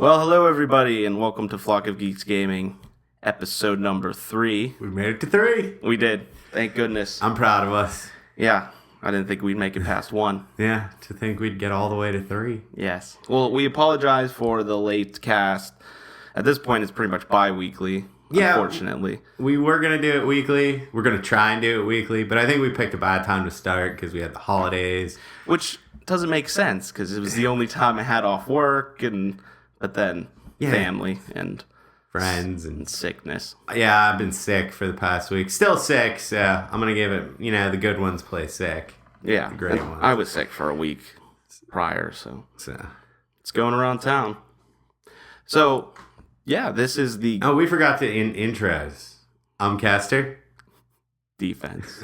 Well, hello everybody, and welcome to Flock of Geeks Gaming, episode number 3. We made it to 3. We did. Thank goodness. I'm proud of us. Yeah, I didn't think we'd make it past 1. Yeah, to think we'd get all the way to 3. Yes. Well, we apologize for the late cast. At this point, it's pretty much bi-weekly, unfortunately. We were going to do it weekly. We're going to try and do it weekly, but I think we picked a bad time to start because we had the holidays. Which doesn't make sense, because it was the only time I had off work, but then family and friends and sickness. Yeah, I've been sick for the past week. Still sick, so I'm going to give it, the good ones play sick. Yeah, the great ones. I was sick for a week prior, so it's going around town. So, yeah, this is the... Oh, we forgot to intros. I'm Kester. Defense.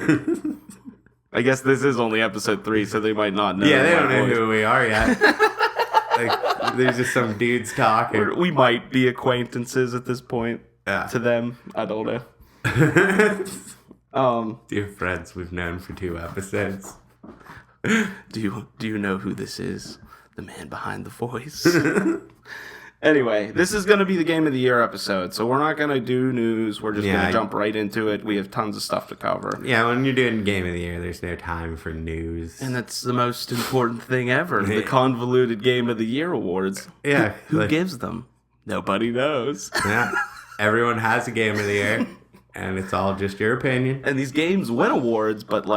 I guess this is only episode 3, so they might not know. Yeah, they don't know who we are yet. There's just some dudes talking. We might be acquaintances at this point to them. I don't know. Dear friends we've known for 2 episodes. Do you know who this is? The man behind the voice. Anyway, this is going to be the Game of the Year episode, so we're not going to do news. We're just going to jump right into it. We have tons of stuff to cover. Yeah, when you're doing Game of the Year, there's no time for news. And that's the most important thing ever, the convoluted Game of the Year awards. Yeah. Who gives them? Nobody knows. Yeah. Everyone has a Game of the Year, and it's all just your opinion. And these games win awards, but,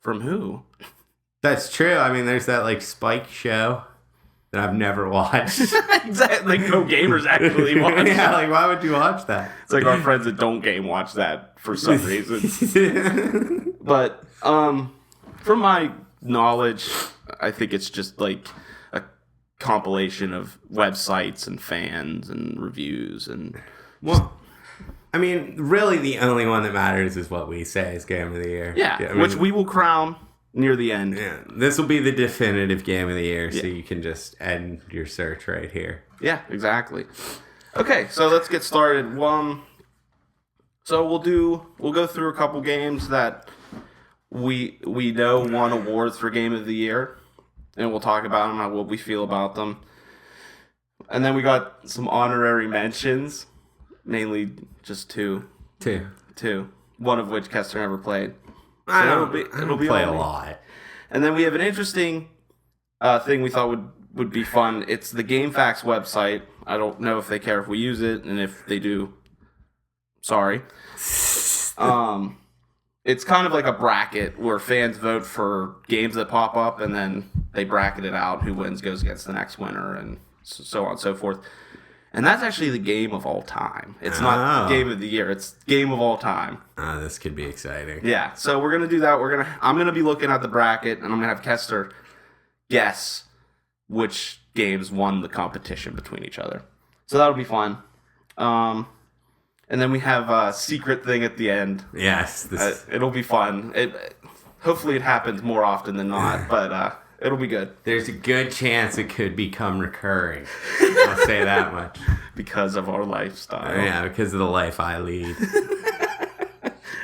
from who? That's true. I mean, there's that, Spike show that I've never watched. Exactly. No gamers actually watch Yeah, why would you watch that? It's like our friends that don't game watch that for some reason. But from my knowledge, I think it's just a compilation of websites and fans and reviews and... Well, I mean, really the only one that matters is what we say is Game of the Year. Yeah, which we will crown near the end. Yeah, this will be the definitive Game of the Year, so you can just end your search right here. Yeah, exactly. Okay, so let's get started. So we'll go through a couple games that we know won awards for Game of the Year, and we'll talk about them and what we feel about them. And then we got some honorary mentions, mainly just two. One of which Kester never played. So it'll be play a lot. And then we have an interesting thing we thought would be fun. It's the GameFAQs website. I don't know if they care if we use it, and if they do, sorry. It's kind of like a bracket where fans vote for games that pop up, and then they bracket it out. Who wins goes against the next winner, and so on and so forth. And that's actually the game of all time. It's not Game of the Year. It's game of all time. This could be exciting. Yeah, so we're going to do that. I'm going to be looking at the bracket, and I'm going to have Kester guess which games won the competition between each other. So that'll be fun. And then we have a secret thing at the end. Yes. It'll be fun. Hopefully it happens more often than not, but... it'll be good. There's a good chance it could become recurring. I'll say that much. Because of our lifestyle. Yeah, because of the life I lead.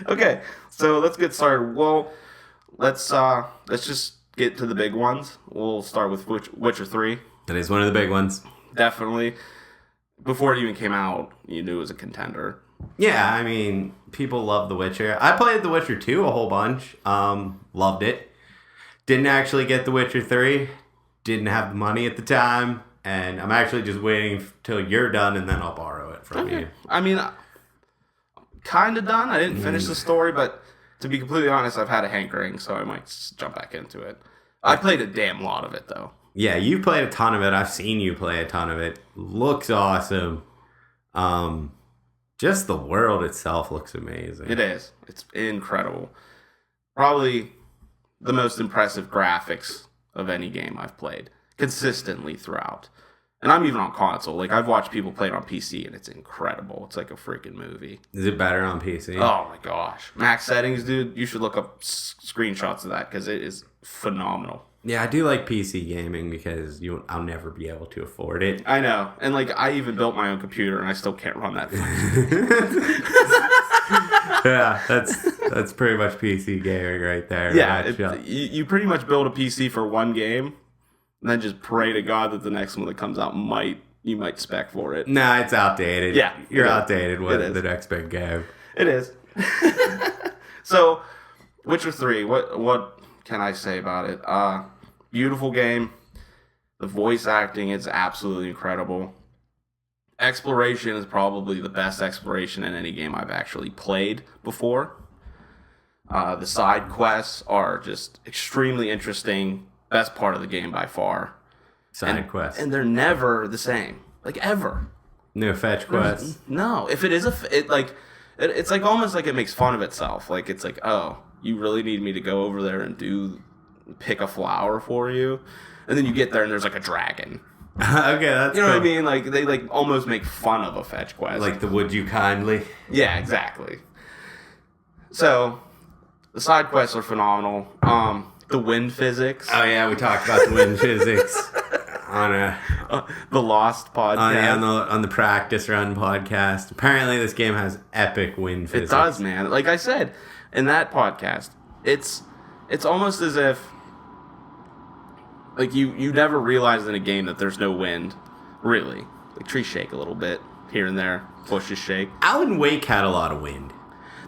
Okay, so let's get started. Well, let's just get to the big ones. We'll start with Witcher 3. That is one of the big ones. Definitely. Before it even came out, you knew it was a contender. Yeah, I mean, people love The Witcher. I played The Witcher 2 a whole bunch. Loved it. Didn't actually get The Witcher 3. Didn't have the money at the time. And I'm actually just waiting till you're done, and then I'll borrow it from you. I mean, kind of done. I didn't finish the story, but to be completely honest, I've had a hankering, so I might jump back into it. I played a damn lot of it, though. Yeah, you played a ton of it. I've seen you play a ton of it. Looks awesome. Just the world itself looks amazing. It is. It's incredible. Probably the most impressive graphics of any game I've played consistently throughout. And I'm even on console. I've watched people play it on PC, and it's incredible. It's like a freaking movie. Is it better on PC? Oh my gosh. Max settings, dude. You should look up screenshots of that, because it is phenomenal. Yeah, I do like PC gaming because I'll never be able to afford it. I know. And I even built my own computer, and I still can't run that. Yeah, that's pretty much PC gaming right there. Yeah, you pretty much build a PC for one game, and then just pray to God that the next one that comes out you might spec for it. Nah, it's outdated. Yeah, you're outdated with the next big game. It is. So, Witcher 3. What can I say about it? Beautiful game. The voice acting is absolutely incredible. Exploration is probably the best exploration in any game I've actually played before. The side quests are just extremely interesting. Best part of the game by far. Side quests. And they're never the same. Like, ever. No fetch quests. No. If it is it's like almost like it makes fun of itself. Like, it's like, oh, you really need me to go over there and pick a flower for you? And then you get there and there's like a dragon. Okay, that's you know what I mean? Like, they like almost make fun of a fetch quest. Like the would you kindly? Yeah, exactly. So, the side quests are phenomenal. The wind physics. Oh yeah, we talked about the wind physics on the Lost podcast. On the practice run podcast. Apparently, this game has epic wind physics. It does, man. Like I said in that podcast, it's almost as if like you never realized in a game that there's no wind, really. Like trees shake a little bit here and there, bushes shake. Alan Wake had a lot of wind.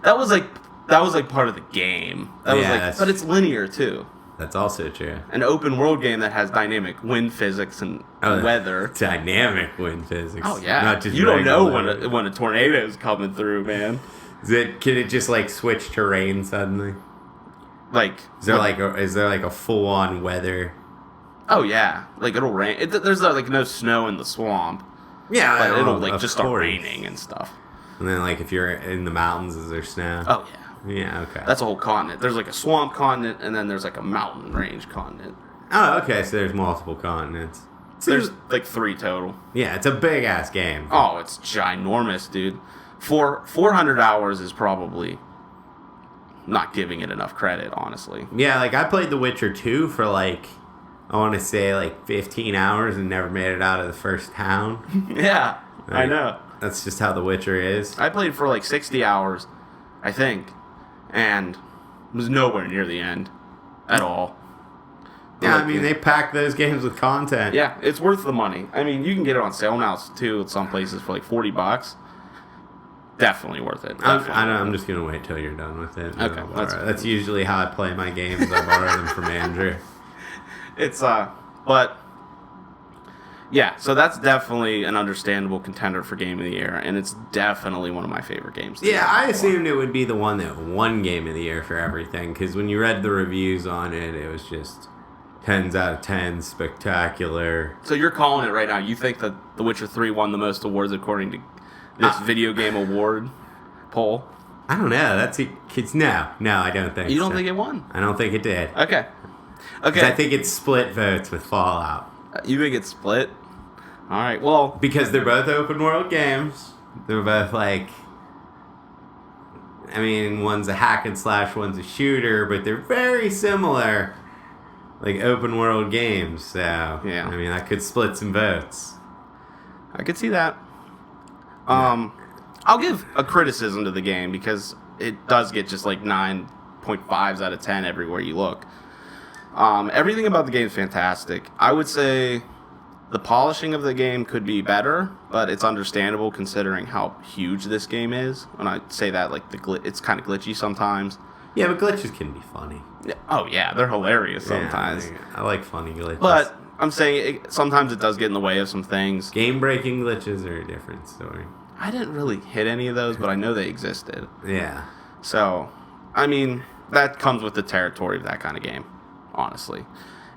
That was like part of the game. But it's linear too. That's also true. An open world game that has dynamic wind physics and weather. Dynamic wind physics. Oh yeah. Not just you don't know when a tornado is coming through, man. Can it just like switch terrain suddenly? Like is there like a full on weather? Oh yeah, like it'll rain. There's like no snow in the swamp. Yeah, but it'll like just start raining and stuff. And then like if you're in the mountains, is there snow? Oh yeah. Yeah, okay. That's a whole continent. There's like a swamp continent, and then there's like a mountain range continent. Oh, okay. So there's multiple continents. There's like 3 total. Yeah, it's a big ass game. Oh, it's ginormous, dude. 400 hours is probably not giving it enough credit, honestly. Yeah, like I played The Witcher 2 for like, I want to say like 15 hours and never made it out of the first town. Yeah, like, I know. That's just how The Witcher is. I played for like 60 hours, I think, and was nowhere near the end at all. Yeah, I mean, they pack those games with content. Yeah, it's worth the money. I mean, you can get it on sale now, too, at some places for like $40. Definitely worth it. I'm just going to wait till you're done with it. Okay. That's usually how I play my games. I borrow them from Andrew. But, yeah, so that's definitely an understandable contender for Game of the Year, and it's definitely one of my favorite games. Yeah, I assumed it would be the one that won Game of the Year for everything, because when you read the reviews on it, it was just 10s out of 10, spectacular. So you're calling it right now. You think that The Witcher 3 won the most awards according to this video game award poll? I don't know. No, I don't think You don't think it won? I don't think it did. Okay. I think it split votes with Fallout. You think it's split? All right, well... Because they're both open world games. They're both like... I mean, one's a hack and slash, one's a shooter, but they're very similar. Like open world games, so... Yeah. I mean, that could split some votes. I could see that. I'll give a criticism to the game because it does get just like 9.5s out of 10 everywhere you look. Everything about the game is fantastic. I would say the polishing of the game could be better, but it's understandable considering how huge this game is. When I say that, like it's kind of glitchy sometimes. Yeah, but glitches can be funny. Oh yeah, they're hilarious sometimes. Yeah, I like funny glitches. But I'm saying sometimes it does get in the way of some things. Game-breaking glitches are a different story. I didn't really hit any of those, but I know they existed. Yeah. So, I mean, that comes with the territory of that kind of game, honestly.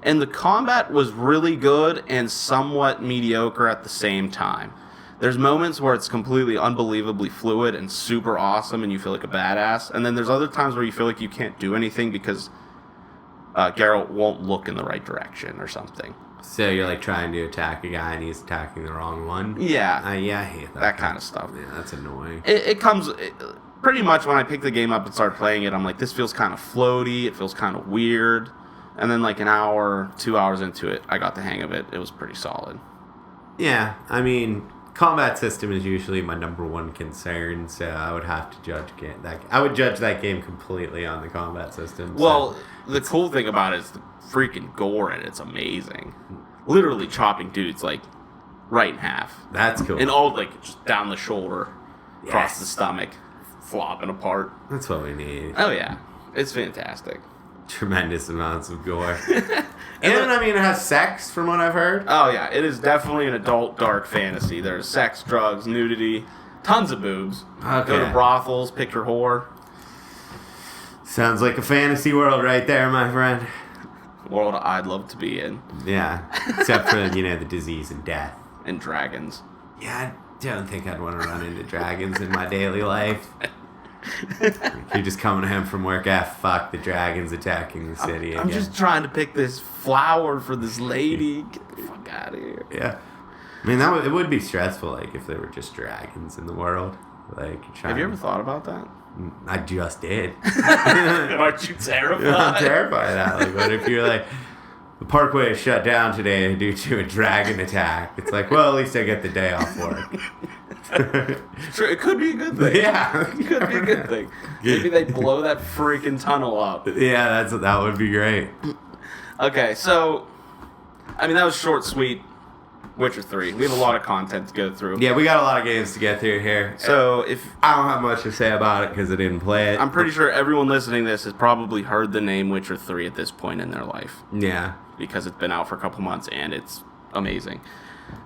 And the combat was really good and somewhat mediocre at the same time. There's moments where it's completely unbelievably fluid and super awesome and you feel like a badass. And then there's other times where you feel like you can't do anything because Geralt won't look in the right direction or something. So you're like trying to attack a guy and he's attacking the wrong one? Yeah. I hate that kind of stuff. Yeah, that's annoying. It comes... pretty much when I picked the game up and started playing it, I'm like, this feels kind of floaty. It feels kind of weird. And then like an hour, 2 hours into it, I got the hang of it. It was pretty solid. Yeah, I mean, combat system is usually my number one concern, so I would have to judge that. I would judge that game completely on the combat system. Well, the cool thing about it is the freaking gore in it. It's amazing. literally chopping dudes like right in half. That's cool. And all like just down the shoulder, across the stomach, flopping apart. That's what we need. Oh yeah, it's fantastic. Tremendous amounts of gore. And I mean, it has sex from what I've heard. Oh yeah, it is definitely an adult dark fantasy. There's sex, drugs, nudity, tons of boobs. Okay. Go to brothels, picture whore. Sounds like a fantasy world right there, my friend. World I'd love to be in. Yeah, except for, the disease and death. And dragons. Yeah, I don't think I'd want to run into dragons in my daily life. You're just coming home from work, fuck, the dragon's attacking the city I'm again. just trying to pick this flower for this lady. Get the fuck out of here. Yeah. I mean, it would be stressful, like, if there were just dragons in the world. Like, Have you ever thought about that? I just did. Aren't you terrified? I'm terrified of that. Like, what if you're like, the parkway is shut down today due to a dragon attack? It's like, well, at least I get the day off work. Sure, it could be a good thing. Yeah. It could be a good thing. Maybe they blow that freaking tunnel up. Yeah, that would be great. Okay, so, I mean, that was short, sweet. Witcher 3. We have a lot of content to go through. Yeah, we got a lot of games to get through here. So, if I don't have much to say about it because I didn't play it. I'm pretty sure everyone listening to this has probably heard the name Witcher 3 at this point in their life. Yeah. Because it's been out for a couple months and it's amazing.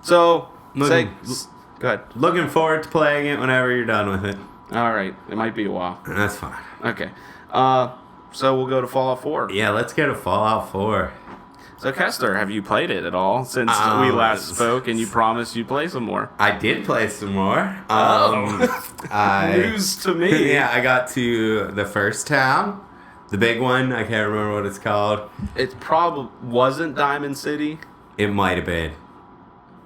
So, go ahead. Looking forward to playing it whenever you're done with it. Alright, it might be a while. That's fine. Okay. So we'll go to Fallout 4. Yeah, let's get a Fallout 4. So, Kester, have you played it at all since we last spoke and you promised you'd play some more? I did play some more. News to me. Yeah, I got to the first town. The big one. I can't remember what it's called. It probably wasn't Diamond City. It might have been.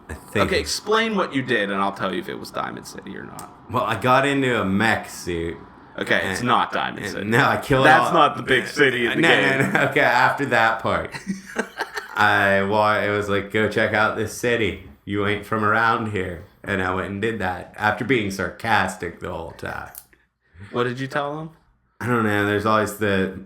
I think. Okay, explain what you did and I'll tell you if it was Diamond City or not. Well, I got into a mech suit. Okay, it's not Diamond City. No, I killed That's not the big city in the game. No. Okay, after that part. It was like, go check out this city. You ain't from around here. And I went and did that after being sarcastic the whole time. What did you tell them? I don't know. There's always the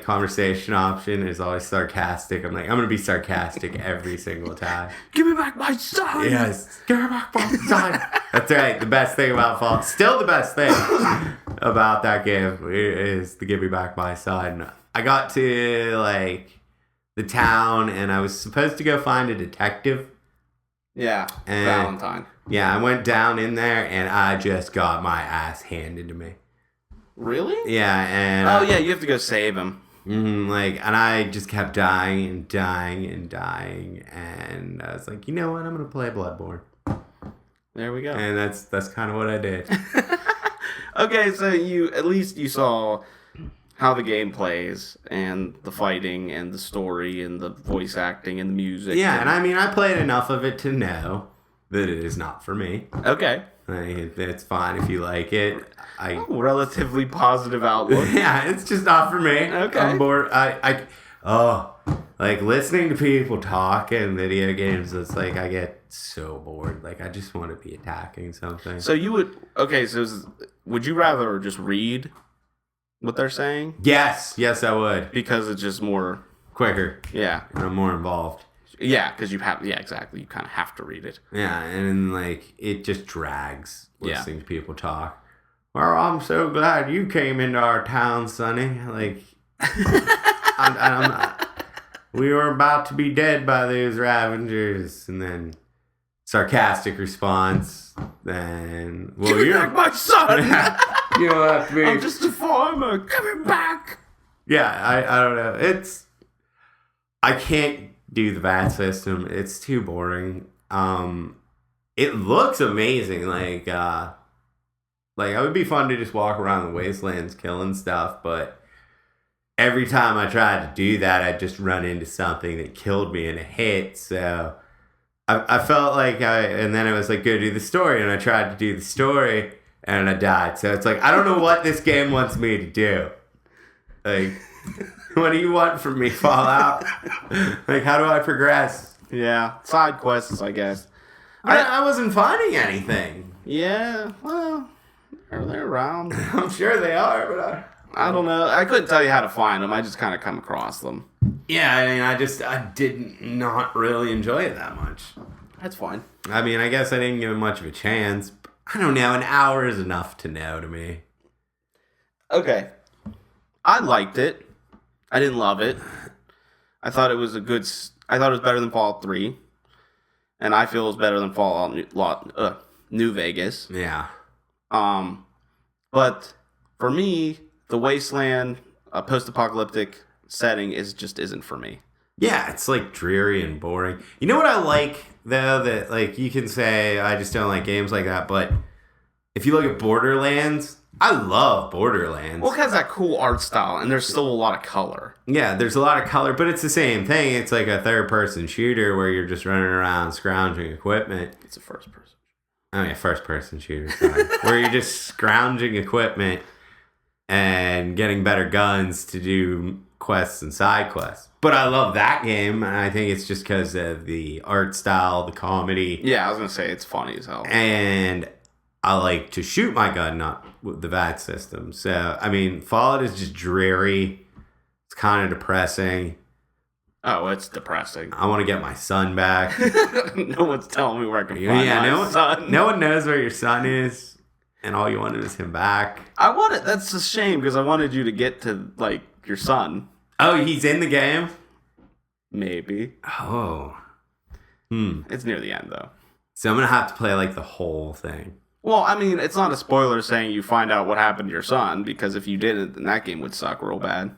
conversation option. There's always sarcastic. I'm like, I'm going to be sarcastic every single time. Give me back my son! Yes. Give me back my son! That's right. The best thing about Fallout, still the best thing about that game is the give me back my son. I got to, the town, and I was supposed to go find a detective. Yeah, Valentine. Yeah, I went down in there, and I just got my ass handed to me. Really? Yeah, and... Oh, yeah, you have to go save him. And I just kept dying and dying and dying, and I was like, you know what, I'm going to play Bloodborne. There we go. And that's kind of what I did. Okay, so at least you saw how the game plays, and the fighting, and the story, and the voice acting, and the music. Yeah, and I mean, I played enough of it to know that it is not for me. Okay. It's fine if you like it. Relatively positive outlook. Yeah, it's just not for me. Okay. I'm bored. Listening to people talk in video games, it's like I get so bored. Like, I just want to be attacking something. So would you rather just read what they're saying? Yes, I would. Because it's just more quicker. Yeah. And I'm more involved. Yeah, because exactly. You kind of have to read it. Yeah, and it just drags listening to people talk. Well, I'm so glad you came into our town, Sonny. I'm not. We were about to be dead by those Ravengers, and then sarcastic response. Then, well, give me back my son. You don't have to be. I'm just a farmer. Give him back. Yeah, I don't know. I can't do the VAT system. It's too boring. It looks amazing. It would be fun to just walk around the wastelands killing stuff, but every time I tried to do that, I'd just run into something that killed me in a hit. So I felt and then it was like, go do the story, and I tried to do the story, and I died. So it's like, I don't know what this game wants me to do. What do you want from me, Fallout? How do I progress? Yeah, side quests, I guess. I wasn't finding anything. Yeah, well, they're around. I'm sure they are, but I don't know. I couldn't tell you how to find them. I just kind of come across them. Yeah, I mean, I did not really enjoy it that much. That's fine. I mean, I guess I didn't give it much of a chance. I don't know, an hour is enough to know to me. Okay. I liked it. I didn't love it. I thought it was better than Fallout 3. And I feel it was better than Fallout New Vegas. Yeah. But for me, the Wasteland post-apocalyptic setting isn't for me. Yeah, it's like dreary and boring. You know what I like though, that like you can say I just don't like games like that, but if you look at Borderlands, I love Borderlands. Well, it has that cool art style, and there's still a lot of color. Yeah, there's a lot of color, but it's the same thing. It's like a third-person shooter where you're just running around scrounging equipment. It's a first-person. Oh yeah, first-person shooter, sorry. Where you're just scrounging equipment and getting better guns to do quests and side quests. But I love that game, and I think it's just because of the art style, the comedy. Yeah, I was going to say, it's funny as hell. And I like to shoot my gun, not with the VAT system. So, I mean, Fallout is just dreary. It's kind of depressing. Oh, it's depressing. I want to get my son back. No one's telling me where I can find my son. No one knows where your son is, and all you wanted is him back. That's a shame, because I wanted you to get to, like, your son. Oh, he's in the game? Maybe. Oh. It's near the end, though. So I'm going to have to play, like, the whole thing. Well, I mean, it's not a spoiler saying you find out what happened to your son, because if you didn't, then that game would suck real bad.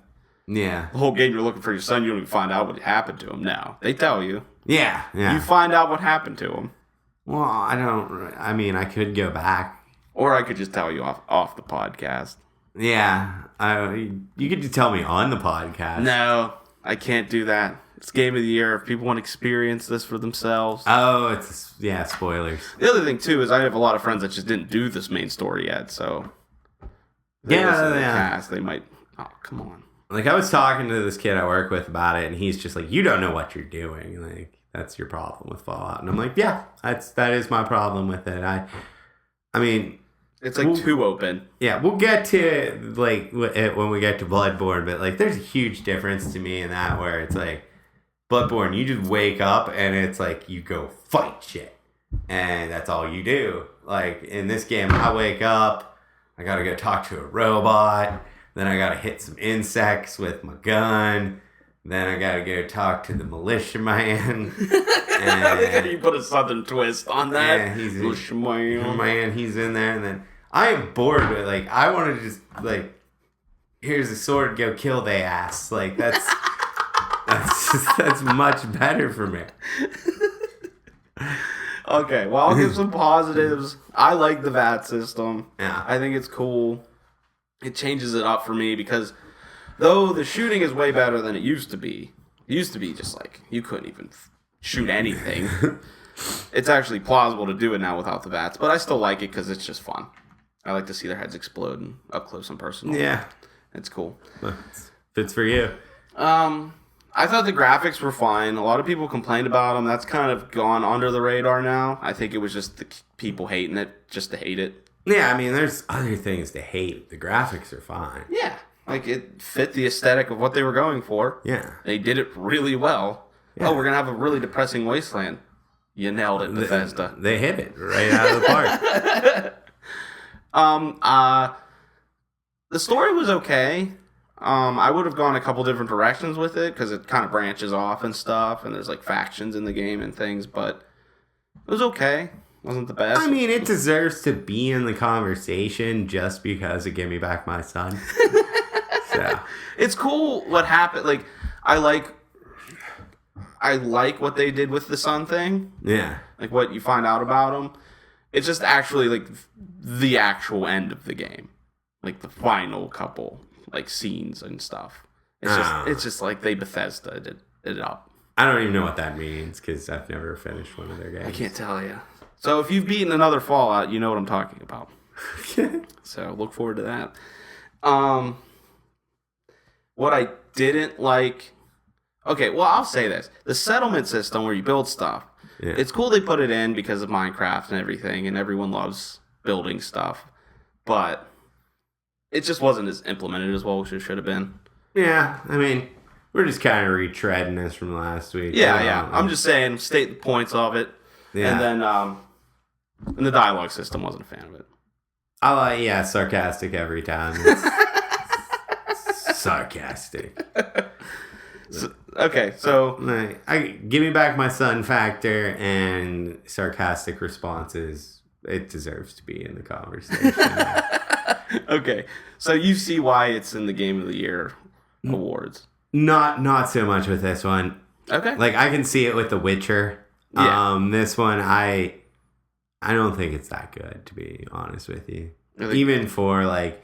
Yeah. The whole game you're looking for your son, you don't even find out what happened to him. No. They tell you. Yeah. You find out what happened to him. Well, I could go back. Or I could just tell you off the podcast. Yeah. You could just tell me on the podcast. No, I can't do that. It's Game of the Year. If people want to experience this for themselves. Oh, spoilers. The other thing, too, is I have a lot of friends that just didn't do this main story yet, so... Yeah. They might... Oh, come on. Like, I was talking to this kid I work with about it, and he's just like, you don't know what you're doing. Like, that's your problem with Fallout. And I'm like, yeah, that is my problem with it. I mean... It's like too open. Yeah, we'll get to, like, when we get to Bloodborne, but, like, there's a huge difference to me in that where it's like, Bloodborne, you just wake up and it's like you go fight shit. And that's all you do. Like, in this game, I wake up, I gotta go talk to a robot, then I gotta hit some insects with my gun, then I gotta go talk to the militia man. And you put a southern twist on that. Yeah, he's in there, and then I am bored with, like, I want to just, like, here's a sword, go kill they ass. Like, that's much better for me. Okay, well, I'll give some positives. I like the VAT system. Yeah. I think it's cool. It changes it up for me because though the shooting is way better than it used to be just like, you couldn't even shoot anything. It's actually plausible to do it now without the VATs, but I still like it because it's just fun. I like to see their heads explode and up close and personal. Yeah. It's cool. Fits for you. I thought the graphics were fine. A lot of people complained about them. That's kind of gone under the radar now. I think it was just the people hating it just to hate it. Yeah, I mean, there's other things to hate. The graphics are fine. Yeah. Like, it fit the aesthetic of what they were going for. Yeah. They did it really well. Yeah. Oh, we're going to have a really depressing wasteland. You nailed it, Bethesda. They hit it right out of the park. The story was okay. I would have gone a couple different directions with it because it kind of branches off and stuff, and there's like factions in the game and things, but it was okay. Wasn't the best. I mean, it deserves to be in the conversation just because it gave me back my son. So it's cool what happened. Like, I like what they did with the son thing. Yeah. Like what you find out about him. It's just actually like the actual end of the game. Like the final couple like scenes and stuff. It's just like they Bethesda did it up. I don't even know what that means because I've never finished one of their games. I can't tell you. So if you've beaten another Fallout, you know what I'm talking about. So look forward to that. What I didn't like... Okay, well, I'll say this. The settlement system where you build stuff, it's cool they put it in because of Minecraft and everything, and everyone loves building stuff. But it just wasn't as implemented as well as it should have been. Yeah, I mean, We're just kind of retreading this from last week. Yeah. I'm just saying, state the points of it. Yeah. And then, and the dialogue system, wasn't a fan of it. Sarcastic every time. Sarcastic. So give me back my son factor and sarcastic responses. It deserves to be in the conversation. Okay, so you see why it's in the Game of the Year awards. Not so much with this one. Okay, like I can see it with The Witcher. Yeah. This one I don't think it's that good, to be honest with you. Really? Even for like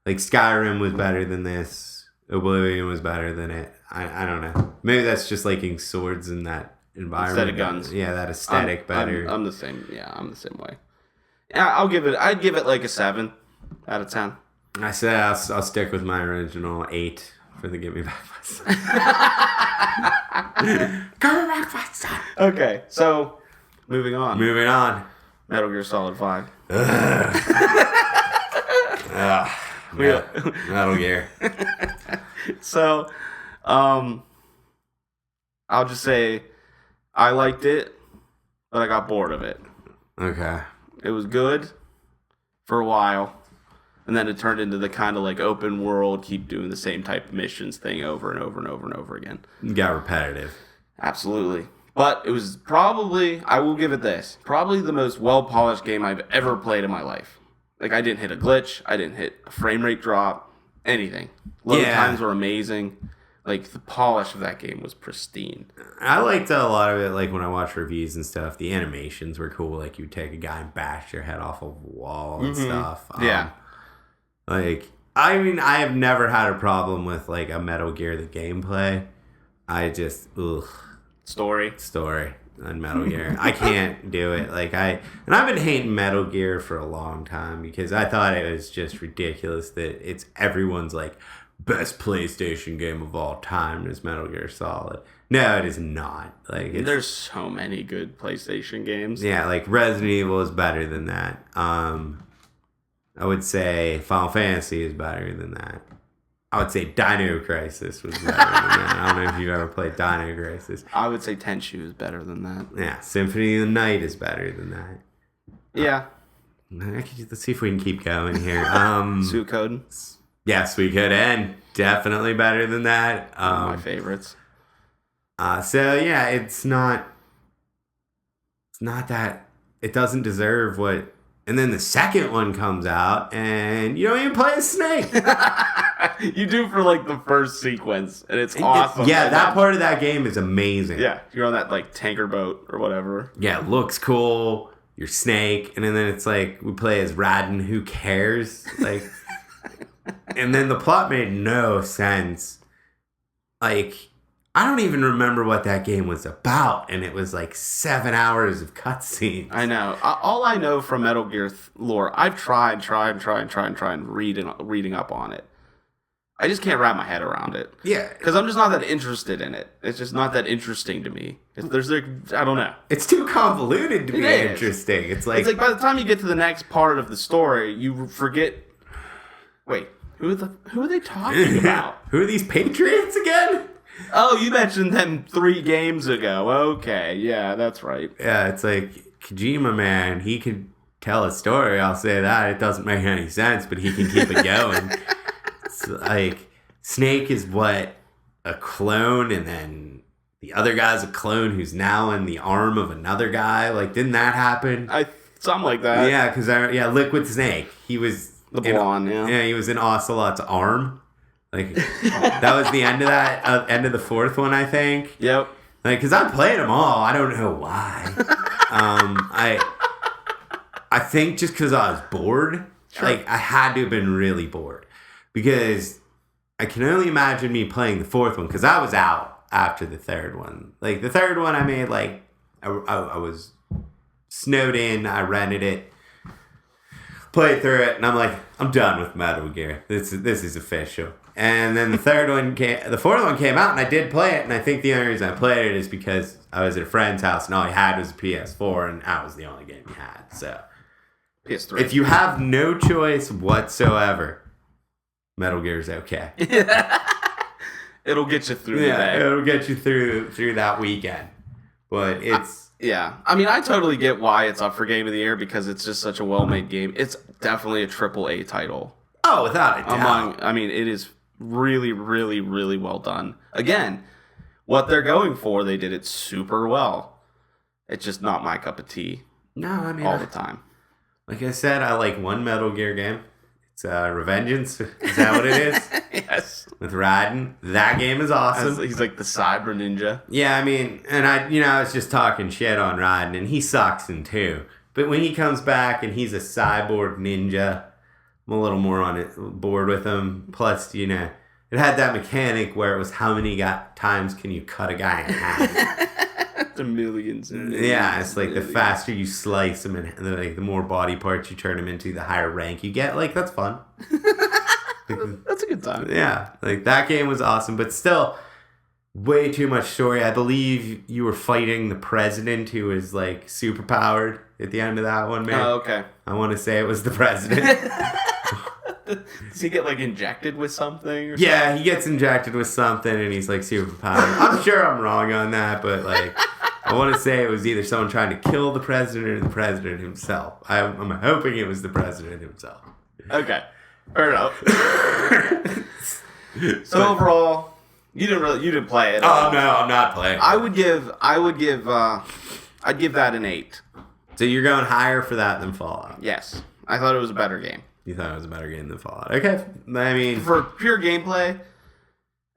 Skyrim was better than this. Oblivion was better than it. I don't know. Maybe that's just liking swords in that environment. Instead of guns. Yeah, that aesthetic better. I'm the same. Yeah, I'm the same way. Yeah, I'd give it like a 7 out of 10. I said I'll stick with my original 8 for the Give Me Back My Son. Give me back my son. Okay, so moving on. Metal Gear Solid 5. Metal Gear. So, I'll just say I liked it, but I got bored of it. Okay. It was good for a while, and then it turned into the kind of like open world, keep doing the same type of missions thing over and over and over and over again. It got repetitive. Absolutely. But it was probably, I will give it this, probably the most well-polished game I've ever played in my life. Like, I didn't hit a glitch, I didn't hit a frame rate drop, anything. Load times were amazing. Like, the polish of that game was pristine. I liked a lot of it, like, when I watched reviews and stuff. The animations were cool. Like, you'd take a guy and bash your head off a wall and stuff. Yeah. Like, I mean, I have never had a problem with, like, a Metal Gear, the gameplay. I just, Story on Metal Gear. I can't do it. And I've been hating Metal Gear for a long time because I thought it was just ridiculous that it's everyone's, like, best PlayStation game of all time is Metal Gear Solid. No, it is not. There's so many good PlayStation games. Yeah, like Resident Evil is better than that. I would say Final Fantasy is better than that. I would say Dino Crisis was better than that. I don't know if you've ever played Dino Crisis. I would say Tenchu is better than that. Yeah, Symphony of the Night is better than that. Yeah. Let's see if we can keep going here. Suikoden. Yeah, Suikoden, definitely better than that. One of my favorites. So yeah, it's not that, it doesn't deserve what. And then the second one comes out, and you don't even play as Snake. You do for like the first sequence, and it's awesome. Yeah, that part of that game is amazing. Yeah, you're on that like tanker boat or whatever. Yeah, it looks cool. You're Snake, and then it's like we play as Raiden. Who cares? Like, and then the plot made no sense. Like, I don't even remember what that game was about, and it was like 7 hours of cutscenes. I know. All I know from Metal Gear lore, I've tried reading up on it. I just can't wrap my head around it. Yeah. Because I'm just not that interested in it. It's just not that interesting to me. I don't know. It's too convoluted to be interesting. It's like by the time you get to the next part of the story, you forget. Wait, who are they talking about? Who are these Patriots again? Oh, you mentioned them 3 games ago. Okay, yeah, that's right. Yeah, it's like Kojima, man. He can tell a story. I'll say that. It doesn't make any sense, but he can keep it going. It's like Snake is what, a clone, and then the other guy's a clone who's now in the arm of another guy. Like, didn't that happen? Something like that. Yeah, because Liquid Snake. He was the blonde. Yeah, he was in Ocelot's arm. Like, that was the end of that, end of the 4th one, I think. Yep. Like, because I played them all. I don't know why. I think just because I was bored. Sure. Like, I had to have been really bored. Because I can only imagine me playing the 4th one, because I was out after the 3rd one. Like, the 3rd one I made, like, I was snowed in. I rented it. Played through it, and I'm like, I'm done with Metal Gear. This is official. And then the 4th one came out, and I did play it, and I think the only reason I played it is because I was at a friend's house, and all he had was a PS4, and that was the only game he had. So, PS3. If you have no choice whatsoever, Metal Gear is okay. It'll get you through the day. It'll get you through that weekend. But it's... Yeah. I mean, I totally get why it's up for Game of the Year because it's just such a well-made game. It's definitely a AAA title. Oh, without a doubt. I mean, it is really, really, really well done. Again, what they're going for, they did it super well. It's just not my cup of tea. No, I mean... all the time. Like I said, I like one Metal Gear game. It's Revengeance. Is that what it is? Yes. With Raiden. That game is awesome. He's like the cyber ninja. Yeah, I mean, and I was just talking shit on Raiden, and he sucks in 2. But when he comes back and he's a cyborg ninja, I'm a little more on it board with him. Plus, it had that mechanic where it was how many times can you cut a guy in half? The millions and millions. Yeah, it's like the faster you slice him and the more body parts you turn him into, the higher rank you get. Like, that's fun. That's a good time. Yeah, like that game was awesome, but still way too much story. I believe you were fighting the president who was like super powered at the end of that one, man. Oh, okay. I want to say it was the president. Does he get like injected with something? Yeah, he gets injected with something and he's like super powered. I'm sure I'm wrong on that, but like I want to say it was either someone trying to kill the president or the president himself. I'm hoping it was the president himself. Okay, fair enough. So overall, you didn't play it. Oh no, I'm not playing. I'd give that an 8. So you're going higher for that than Fallout? Yes, I thought it was a better game. You thought it was a better game than Fallout? Okay, I mean for pure gameplay.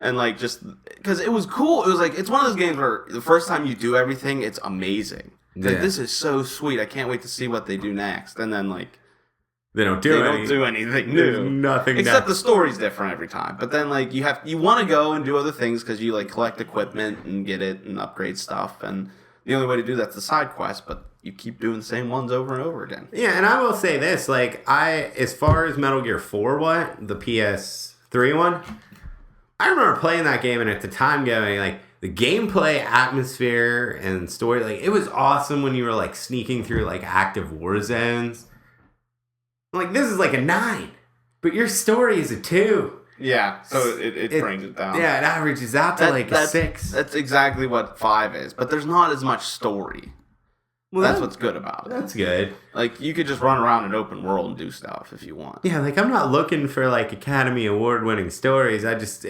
And like just because it was cool, it was like it's one of those games where the first time you do everything, it's amazing. Like, this is so sweet. I can't wait to see what they do next. And then like they don't do anything new. There's nothing except the story's different every time. But then like you want to go and do other things because you like collect equipment and get it and upgrade stuff. And the only way to do that's the side quest. But you keep doing the same ones over and over again. Yeah, and I will say this: like as far as Metal Gear 4, the PS3 one. I remember playing that game and at the time going, like, the gameplay, atmosphere, and story, like, it was awesome when you were, like, sneaking through, like, active war zones. Like, this is like a 9, but your story is a 2. Yeah, so it brings it down. Yeah, it averages out to, a 6. That's exactly what 5 is, but there's not as much story. Well, that's what's good about it. That's good. Like, you could just run around an open world and do stuff if you want. Yeah, like, I'm not looking for, like, Academy Award-winning stories. I just...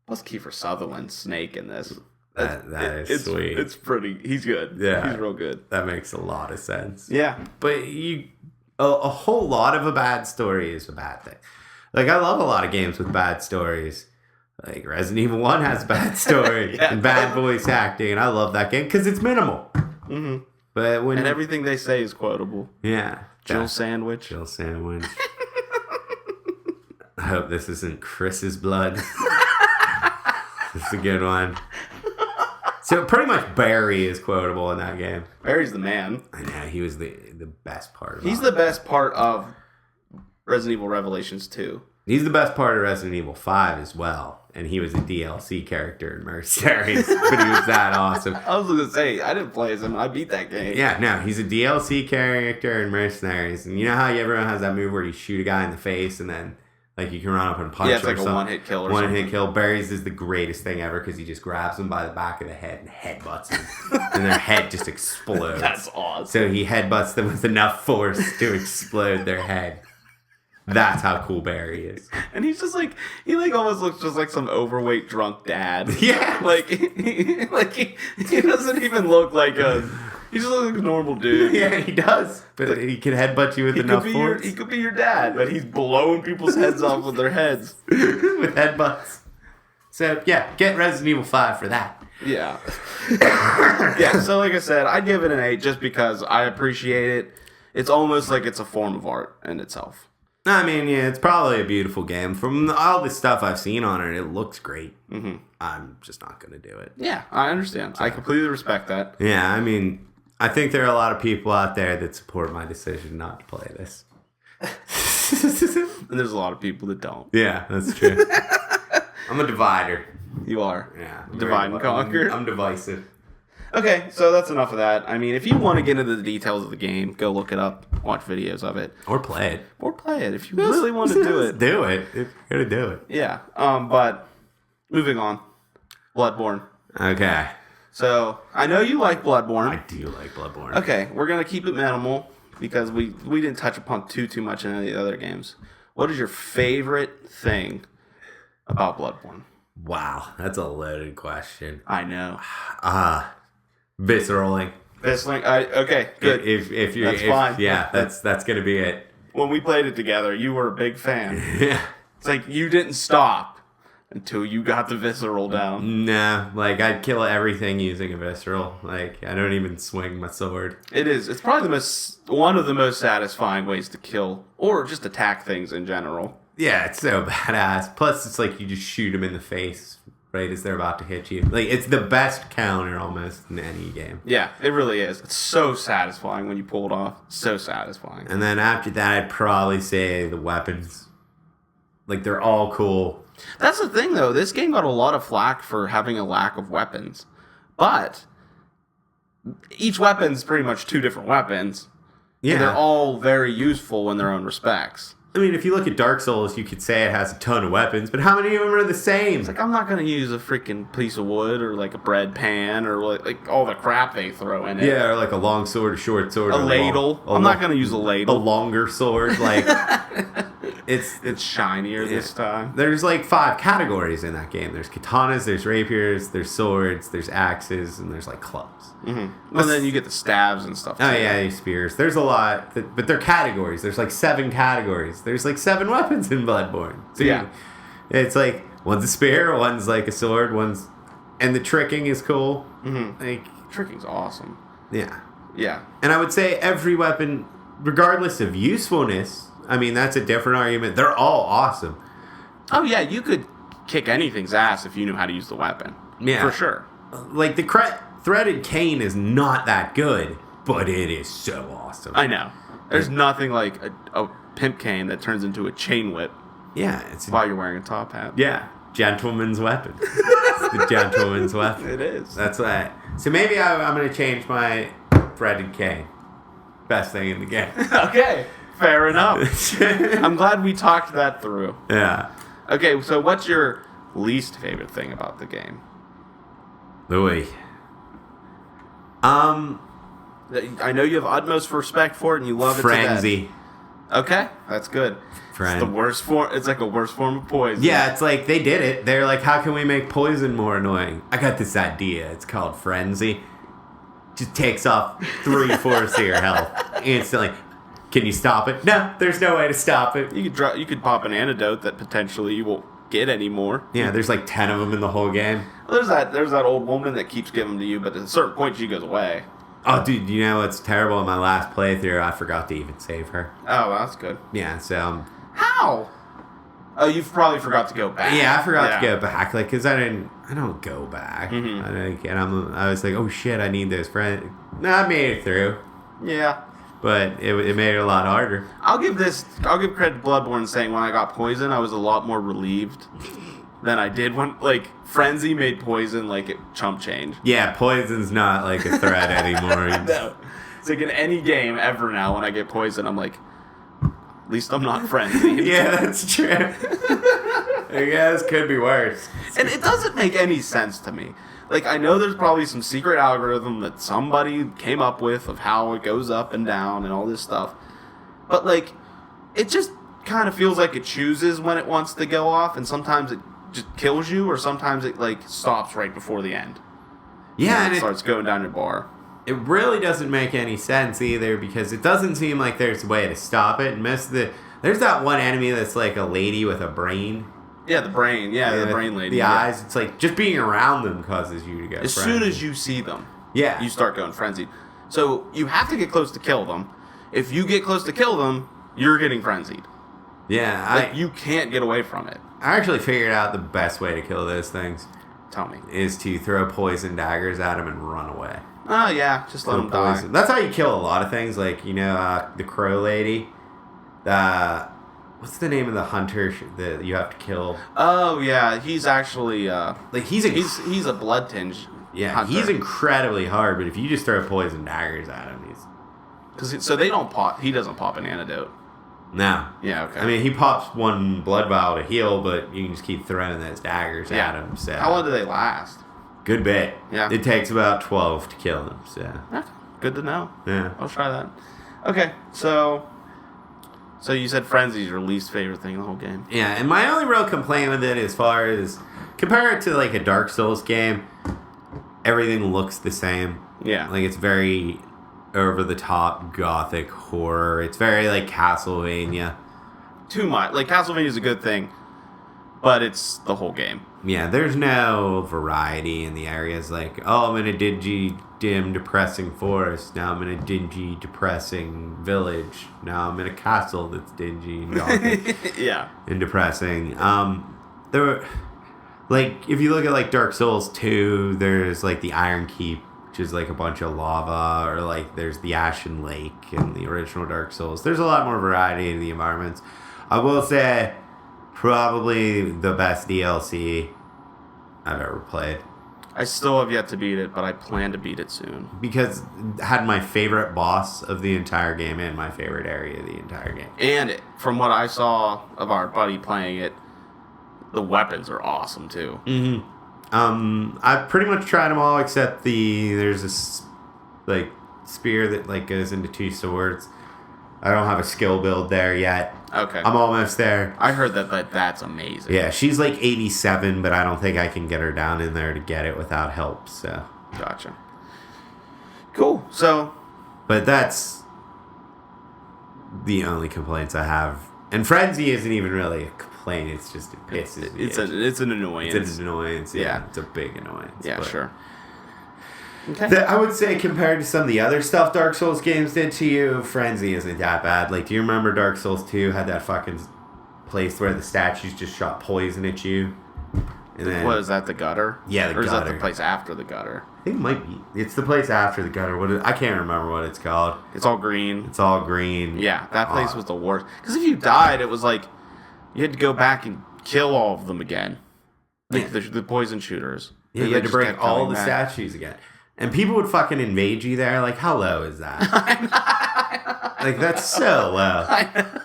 Plus Kiefer Sutherland's Snake in this. That is sweet. It's pretty... He's good. Yeah. He's real good. That makes a lot of sense. Yeah. But a whole lot of a bad story is a bad thing. Like, I love a lot of games with bad stories. Like, Resident Evil 1 has a bad story and bad voice acting, and I love that game because it's minimal. Mm-hmm. But and everything they say is quotable. Yeah. Jill Sandwich. Jill Sandwich. I hope this isn't Chris's blood. This is a good one. So pretty much Barry is quotable in that game. Barry's the man. I know, he was the best part of it. He's the best part of Resident Evil Revelations 2. He's the best part of Resident Evil 5 as well. And he was a DLC character in Mercenaries, but he was that awesome. I was going to say, I didn't play as him. I beat that game. Yeah, no, he's a DLC character in Mercenaries. And you know how everyone has that move where you shoot a guy in the face and then like you can run up and punch him? Yeah, it's like a one-hit kill or something. One-hit kill. Barry's is the greatest thing ever because he just grabs them by the back of the head and headbutts them. And their head just explodes. That's awesome. So he headbutts them with enough force to explode their head. That's how cool Barry is. And he's just like, he like almost looks just like some overweight drunk dad. Yeah. Like, he doesn't even look like he just looks like a normal dude. Yeah, he does. But he can headbutt you with enough force. He could be your dad, but he's blowing people's heads off with their heads. With headbutts. So, yeah, get Resident Evil 5 for that. Yeah. Yeah, so like I said, I'd give it an 8 just because I appreciate it. It's almost like it's a form of art in itself. I mean, yeah, it's probably a beautiful game. From all the stuff I've seen on it, it looks great. Mm-hmm. I'm just not going to do it. Yeah, I understand. I completely respect that. Yeah, I mean, I think there are a lot of people out there that support my decision not to play this. And there's a lot of people that don't. Yeah, that's true. I'm a divider. You are. Yeah. Divide and conquer. I'm divisive. Okay, so that's enough of that. I mean, if you want to get into the details of the game, go look it up, watch videos of it. Or play it. Or play it if you really want to do it. Do it if you're going to do it. Yeah, but Moving on. Bloodborne. Okay. So, I know you like Bloodborne. I do like Bloodborne. Okay, we're going to keep it minimal because we didn't touch upon too much in any of the other games. What is your favorite thing about Bloodborne? Wow, that's a loaded question. I know. Visceraling. Okay, good. If you're, that's fine. Yeah, that's gonna be it. When we played it together, you were a big fan. Yeah. It's like you didn't stop until you got the visceral down. Nah, like I'd kill everything using a visceral. Like I don't even swing my sword. It is. It's probably one of the most satisfying ways to kill or just attack things in general. Yeah, it's so badass. Plus, it's like you just shoot them in the face right as they're about to hit you. Like it's the best counter almost in any game. Yeah, it really is. It's so satisfying when you pull it off. So satisfying. And then after that, I'd probably say the weapons. Like they're all cool. That's the thing, though. This game got a lot of flack for having a lack of weapons. But each weapon's pretty much two different weapons. Yeah. And they're all very useful in their own respects. I mean, if you look at Dark Souls, you could say it has a ton of weapons, but how many of them are the same? It's like, I'm not going to use a freaking piece of wood or like a bread pan or like all the crap they throw in it. Yeah, or like a long sword, a short sword. A ladle. I'm not going to use a ladle. A longer sword. Like, it's shinier this time. There's like 5 categories in that game. There's katanas, there's rapiers, there's swords, there's axes, and there's like clubs. Mm-hmm. And then you get the stabs and stuff. Oh yeah, there's spears. There's a lot, but they're categories. There's like 7 categories. There's like 7 weapons in Bloodborne. So yeah, it's like one's a spear, one's like a sword, and the tricking is cool. Mm-hmm. Like tricking's awesome. Yeah, yeah. And I would say every weapon, regardless of usefulness, I mean that's a different argument. They're all awesome. Oh yeah, you could kick anything's ass if you knew how to use the weapon. Yeah, for sure. Like the threaded cane is not that good, but it is so awesome. I know. There's nothing like a pimp cane that turns into a chain whip. Yeah, it's while you're wearing a top hat. Yeah, gentleman's weapon. It's the gentleman's weapon. It is. That's right. So maybe I'm going to change my threaded cane. Best thing in the game. Okay, fair enough. I'm glad we talked that through. Yeah. Okay, so what's your least favorite thing about the game? Louis. I know you have utmost respect for it and you love Frenzy. it to death. Okay, that's good. It's the worst form. It's like a worse form of poison. Yeah, it's like they did it. They're like, how can we make poison more annoying? I got this idea. It's called Frenzy. Just takes off 3/4 of your health instantly. Can you stop it? No, there's no way to stop it. You could pop an antidote that potentially you won't get anymore. Yeah, there's like 10 of them in the whole game. There's that old woman that keeps giving them to you, but at a certain point she goes away. Oh, dude, you know what's terrible? In my last playthrough, I forgot to even save her. Oh, well, that's good. Yeah, so... How? Oh, you probably forgot to go back. Yeah, I forgot to go back, like, because I don't go back. Mm-hmm. I was like, oh shit, I need those friends. No, I made it through. Yeah. But it made it a lot harder. I'll give credit to Bloodborne saying when I got poison, I was a lot more relieved than I did when, like, Frenzy made poison like it chump change. Yeah, poison's not like a threat anymore. No. It's like in any game ever now, when I get poison, I'm like, at least I'm not Frenzy. Yeah, that's true. I guess could be worse. And it doesn't make any sense to me. Like, I know there's probably some secret algorithm that somebody came up with of how it goes up and down and all this stuff. But, like, it just kind of feels like it chooses when it wants to go off, and sometimes it just kills you, or sometimes it, like, stops right before the end. Yeah, and it starts going down your bar. It really doesn't make any sense either, because it doesn't seem like there's a way to stop it. And there's that one enemy that's like a lady with a brain. Yeah, the brain. Yeah, the brain lady. The eyes. It's like just being around them causes you to go as soon as you see them, yeah, you start going frenzied. So you have to get close to kill them. If you get close to kill them, you're getting frenzied. Yeah, you can't get away from it. I actually figured out the best way to kill those things. Tell me. Is to throw poison daggers at them and run away. Oh yeah, just let them die. That's how you kill a lot of things. Like the crow lady. What's the name of the hunter that you have to kill? Oh yeah, he's actually he's a blood tinge. Yeah, hunter. He's incredibly hard. But if you just throw poison daggers at him, so they don't pop. He doesn't pop an antidote. No. Yeah, okay. I mean, he pops one blood vial to heal, but you can just keep throwing those daggers at him. So how long do they last? Good bit. Yeah. It takes about 12 to kill him. So Okay. Good to know. yeah. I'll try that. Okay, so you said Frenzy's your least favorite thing in the whole game. Yeah, and my only real complaint with it, as far as compare it to like a Dark Souls game, everything looks the same. Yeah. Like it's very over the top gothic horror. It's very like Castlevania. Too much. Like, Castlevania's a good thing, but it's the whole game. Yeah, there's no variety in the areas. Like, oh, I'm in a dingy, dim, depressing forest. Now I'm in a dingy, depressing village. Now I'm in a castle that's dingy and gothic Yeah. and depressing. There were, like, if you look at like Dark Souls 2, there's like the Iron Keep, which is like a bunch of lava, or like there's the Ashen Lake in the original Dark Souls. There's a lot more variety in the environments. I will say, probably the best DLC I've ever played. I still have yet to beat it, but I plan to beat it soon. Because it had my favorite boss of the entire game and my favorite area of the entire game. And from what I saw of our buddy playing it, the weapons are awesome too. Mm-hmm. I've pretty much tried them all except there's this like spear that like goes into two swords. I don't have a skill build there yet. Okay. I'm almost there. I heard that's amazing. Yeah, she's like 87, but I don't think I can get her down in there to get it without help, so. Gotcha. Cool. So. But that's the only complaints I have. And Frenzy isn't even really a complaint, it's just it pisses me. It's an annoyance. It's an annoyance, Yeah. It's a big annoyance. Yeah, but sure. Okay. I would say compared to some of the other stuff Dark Souls games did to you, Frenzy isn't that bad. Like, do you remember Dark Souls 2 had that fucking place where the statues just shot poison at you? And then, What is that, the gutter? Yeah, the Or is that gutter. the place after the gutter? I think it might be. It's the place after the gutter. I can't remember what it's called. It's all green. It's all green. Yeah, that place was the worst. Because if you died, it was like you had to go back and kill all of them again. Like the poison shooters. Yeah, And you they had to just break kept all coming the back. statues again. And people would fucking invade you there. Like, how low is that? Like, that's so low. I know.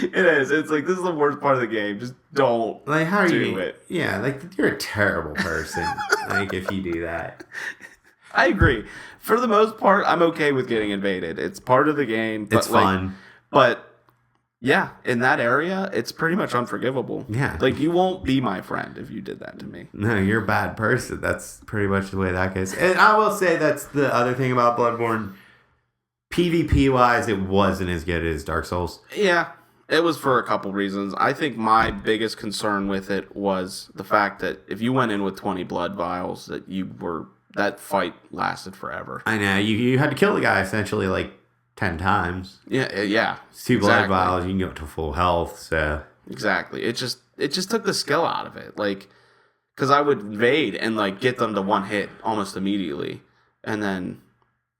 It is. It's like, this is the worst part of the game. Just don't Like, how are do you? it. Yeah, like, you're a terrible person. Like, if you do that. I agree. For the most part, I'm okay with getting invaded. It's part of the game. But It's fun. But yeah, in that area, it's pretty much unforgivable. Yeah. Like, you won't be my friend if you did that to me. No, you're a bad person. That's pretty much the way that goes. And I will say that's the other thing about Bloodborne. PvP-wise, it wasn't as good as Dark Souls. Yeah, it was for a couple reasons. I think my biggest concern with it was the fact that if you went in with 20 blood vials, that fight lasted forever. I know. You had to kill the guy essentially like 10 times. Yeah. It's 2 blood Exactly. vials, you can go to full health, so. Exactly. It just took the skill out of it. Like, because I would invade and like get them to one hit almost immediately, and then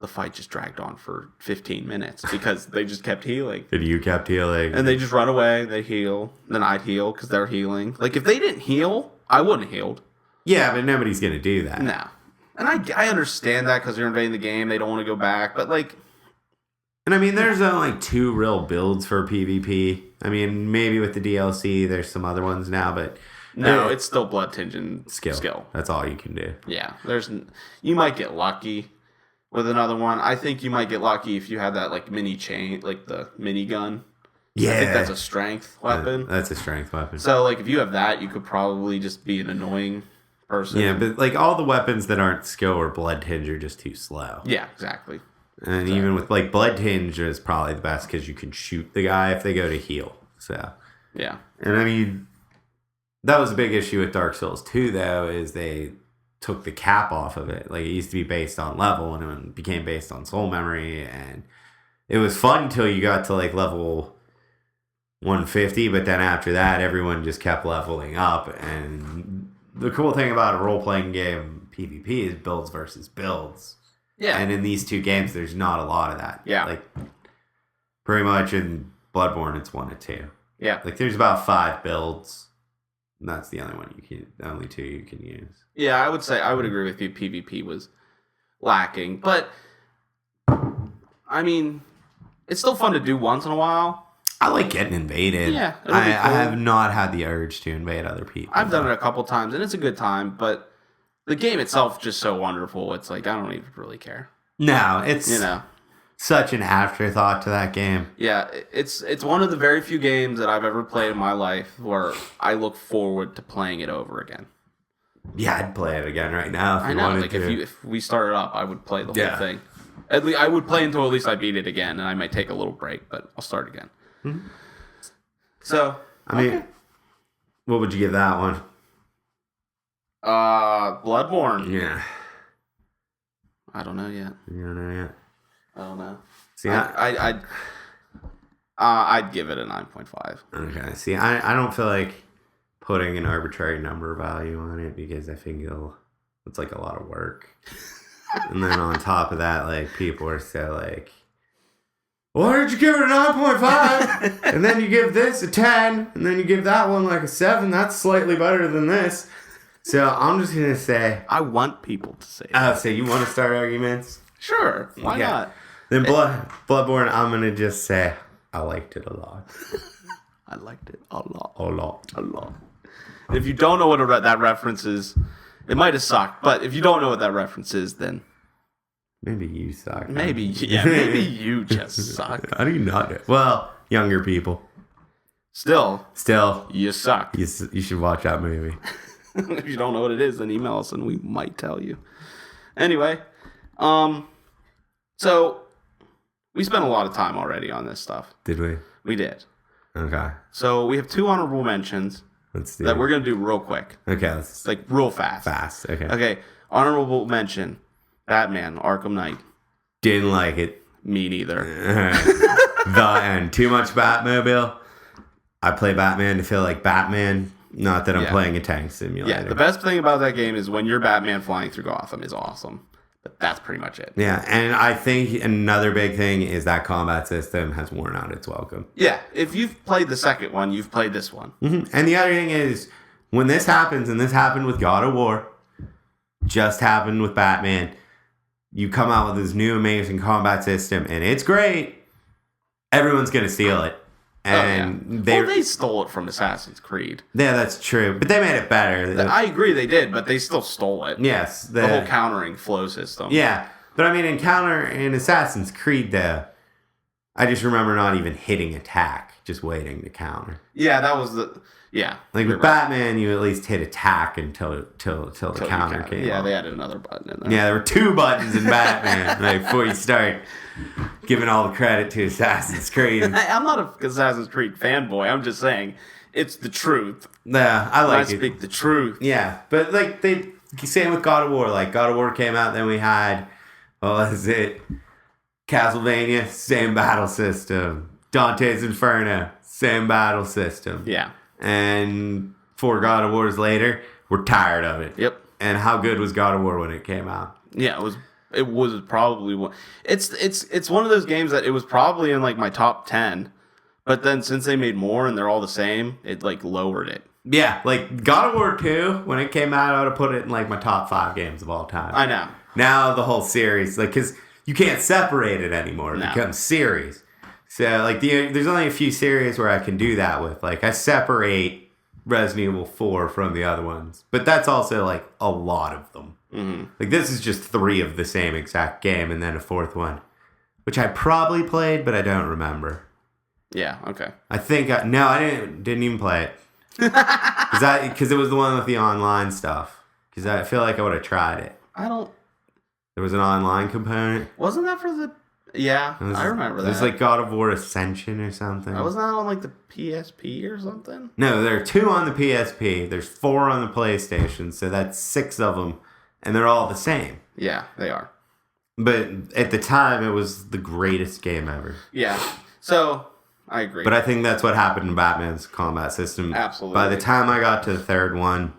the fight just dragged on for 15 minutes because they just kept healing. And you kept healing. And they just run away, they heal, then I'd heal because they're healing. Like, if they didn't heal, I wouldn't have healed. Yeah, but nobody's going to do that. No. And I understand that because they're invading the game, they don't want to go back, but like... And I mean, there's only like 2 real builds for PvP. I mean, maybe with the DLC, there's some other ones now, but... No, it's still blood tinge skill. That's all you can do. Yeah, you might get lucky with another one. I think you might get lucky if you had that like mini chain, like the mini gun. Yeah. I think that's a strength weapon. That's a strength weapon. So like if you have that, you could probably just be an annoying person. Yeah, but like all the weapons that aren't skill or blood tinge are just too slow. Yeah, exactly. And even with like blood tinge is probably the best because you can shoot the guy if they go to heal. So yeah, and I mean that was a big issue with Dark Souls 2 though, is they took the cap off of it. Like it used to be based on level and it became based on soul memory, and it was fun until you got to like level 150, but then after that everyone just kept leveling up. And the cool thing about a role-playing game PvP is builds versus builds. yeah, And in these 2 games there's not a lot of that. Yeah. Like pretty much in Bloodborne it's 1 or 2. yeah. Like there's about 5 builds. And that's the only 2 you can use. Yeah, I would agree with you. PvP was lacking, but I mean, it's still fun to do once in a while. I like getting invaded. Yeah, it'll I be cool. have not had the urge to invade other people. I've done it a couple times, and it's a good time, but the game itself is just so wonderful. It's like, I don't even really care. No, it's You know? such an afterthought to that game. Yeah, it's one of the very few games that I've ever played in my life where I look forward to playing it over again. Yeah, I'd play it again right now if I you know, wanted like to. if we started up, I would play the whole Yeah. thing. At least I would play until at least I beat it again, and I might take a little break, but I'll start again. Mm-hmm. So, I mean, what would you give that one? Bloodborne. Yeah. I don't know yet. You don't know yet? I don't know. See, I'd give it a 9.5. Okay. See, I don't feel like putting an arbitrary number value on it because I think it's like a lot of work. And then on top of that, like people are so like, why did you give it a 9.5? And then you give this a 10, and then you give that one like a 7. That's slightly better than this. So I'm just gonna say, I want people to say oh, so you want to start arguments? sure, why Yeah. not? Then Bloodborne, I'm gonna just say I liked it a lot. I liked it a lot. A lot. A lot. If you don't know what that reference is, it might have sucked, but if you don't know what that reference is, then Maybe you suck. maybe you just suck. How do you not know? Well, younger people. Still, Still, you suck. you should watch that movie. If you don't know what it is, then email us and we might tell you. Anyway, so we spent a lot of time already on this stuff. Did we? We did. Okay. So we have 2 honorable mentions Let's do that it. we're going to do real quick. Okay, let's Like real fast. fast. Okay. Okay, honorable mention. Batman, Arkham Knight. Didn't like it. Me neither. The end. Too much Batmobile. I play Batman to feel like Batman. Not that I'm Yeah. playing a tank simulator. Yeah, the best thing about that game is when you're Batman flying through Gotham is awesome. But that's pretty much it. Yeah, and I think another big thing is that combat system has worn out its welcome. Yeah, if you've played the second one, you've played this one. Mm-hmm. And the other thing is, when this happens, and this happened with God of War, just happened with Batman, you come out with this new amazing combat system, and it's great. Everyone's going to steal it. And they stole it from Assassin's Creed. Yeah, that's true. But they made it better. I agree they did, but they still stole it. Yes. The whole countering flow system. Yeah. But I mean, in Assassin's Creed, though, I just remember not even hitting attack, just waiting to counter. Yeah, that was the... Yeah. Like with Batman, you at least hit attack until the counter came. Yeah, on. they added another button in there. Yeah, there were 2 buttons in Batman like, before you start giving all the credit to Assassin's Creed. I'm not a Assassin's Creed fanboy. I'm just saying it's the truth. Yeah, I like I it. speak the truth. Yeah, but like same with God of War. Like God of War came out, then we had, what was it? Castlevania, same battle system. Dante's Inferno, same battle system. Yeah. And 4 God of Wars later, we're tired of it. Yep. And how good was God of War when it came out? Yeah, it was probably one. It's one of those games that it was probably in like my top 10, but then since they made more and they're all the same, it like lowered it. Yeah, like God of War 2, when it came out, I would have put it in like my top 5 games of all time. I know. Now the whole series, like, because you can't separate it anymore. It becomes series. So, like, there's only a few series where I can do that with. Like, I separate Resident Evil 4 from the other ones. But that's also, like, a lot of them. Mm-hmm. Like, this is just 3 of the same exact game and then a 4th one. Which I probably played, but I don't remember. Yeah, okay. I think, I didn't even play it. Because it was the one with the online stuff. Because I feel like I would have tried it. There was an online component. Wasn't that for the... Yeah, I remember that. It was like God of War Ascension or something. Wasn't that on like the PSP or something? No, there are 2 on the PSP. There's 4 on the PlayStation, so that's 6 of them, and they're all the same. Yeah, they are. But at the time, it was the greatest game ever. Yeah, so I agree. But I think that's what happened in Batman's combat system. Absolutely. By the time I got to the 3rd one,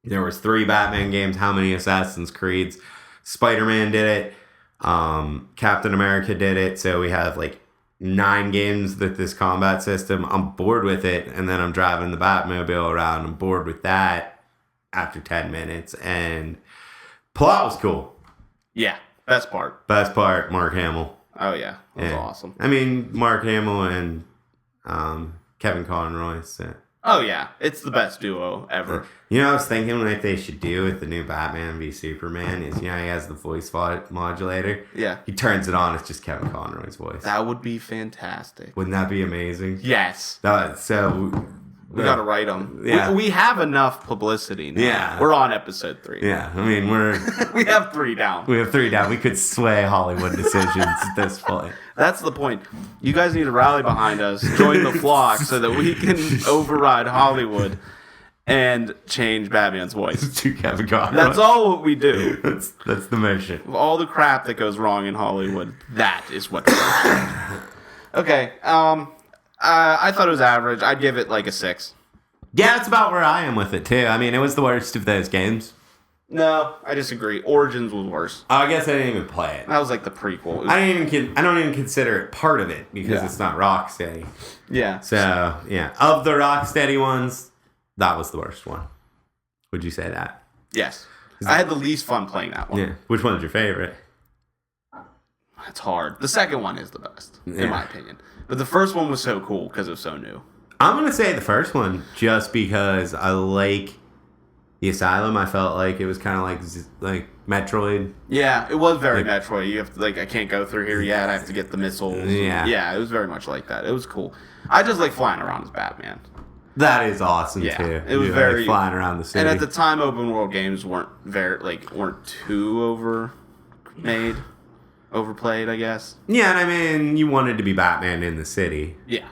there was 3 Batman games. How many Assassin's Creeds? Spider-Man did it. Captain America did it, so we have like 9 games with this combat system. I'm bored with it, and then I'm driving the Batmobile around. I'm bored with that after 10 minutes, and plot was cool. Yeah, best part. Best part, Mark Hamill. Oh yeah, that was awesome. I mean, Mark Hamill and Kevin Conroy. So. Oh yeah, it's the best duo ever. You know, I was thinking what they should do with the new Batman v Superman is, he has the voice modulator. Yeah. He turns it on, it's just Kevin Conroy's voice. That would be fantastic. Wouldn't that be amazing? Yes. We gotta write them. Yeah. We have enough publicity now. Yeah. We're on episode 3. Yeah, I mean, we have 3 down. We have 3 down. We could sway Hollywood decisions at this point. That's the point. You guys need to rally behind us, join the flock, so that we can override Hollywood and change Batman's voice. To Kevin Conroy. That's all what we do. That's the mission. Of all the crap that goes wrong in Hollywood, that is what. Okay. I thought it was average. I'd give it like a 6. Yeah, that's about where I am with it too. I mean, it was the worst of those games. No, I disagree. Origins was worse. I guess I didn't even play it. That was like the prequel. I don't even consider it part of it because it's not Rocksteady. Yeah. So yeah, of the Rocksteady ones, that was the worst one. Would you say that? Yes. I had the least fun playing that one. Yeah. Which one's your favorite? It's hard. The second one is the best, in my opinion. But the first one was so cool because it was so new. I'm going to say the first one just because I like the Asylum. I felt like it was kind of like Metroid. Yeah, it was very Metroid. You have to, I can't go through here yet. I have to get the missiles. Yeah, it was very much like that. It was cool. I just like flying around as Batman. That is awesome too. It was very flying around the city. And at the time, open world games weren't too overplayed, I guess. Yeah, and I mean, you wanted to be Batman in the city. Yeah.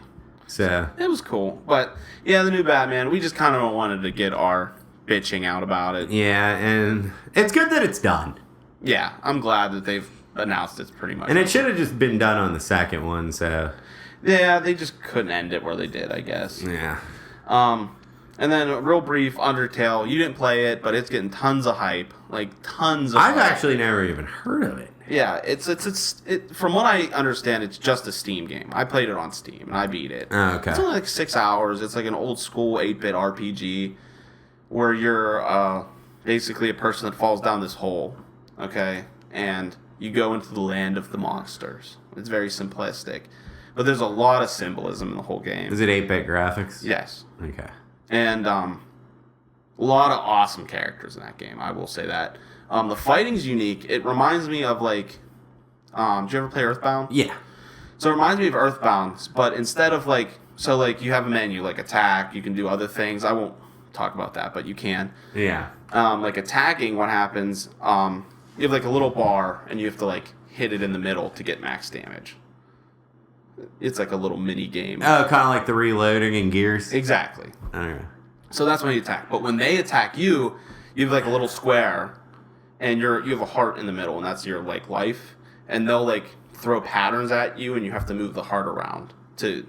So it was cool. But yeah, the new Batman, we just kind of wanted to get our bitching out about it. Yeah, and it's good that it's done. Yeah, I'm glad that they've announced it's pretty much. And it should have just been done on the second one, so. Yeah, they just couldn't end it where they did, I guess. Yeah. And then a real brief, Undertale. You didn't play it, but it's getting tons of hype. I've actually never even heard of it. Yeah, it's from what I understand, it's just a Steam game. I played it on Steam and I beat it. Oh, okay. It's only like 6 hours. It's like an old school 8-bit RPG where you're basically a person that falls down this hole, okay? And you go into the land of the monsters. It's very simplistic. But there's a lot of symbolism in the whole game. Is it 8-bit graphics? Yes. Okay. And a lot of awesome characters in that game, I will say that. The fighting's unique. It reminds me of did you ever play Earthbound? Yeah. So it reminds me of Earthbound, but instead of you have a menu, attack, you can do other things. I won't talk about that, but you can. Yeah. Attacking, what happens, you have a little bar, and you have to hit it in the middle to get max damage. It's like a little mini game. Oh, kind of like the reloading in Gears? Exactly. Okay. So that's when you attack. But when they attack you, you have a little square, and you have a heart in the middle, and that's your life. And they'll throw patterns at you, and you have to move the heart around to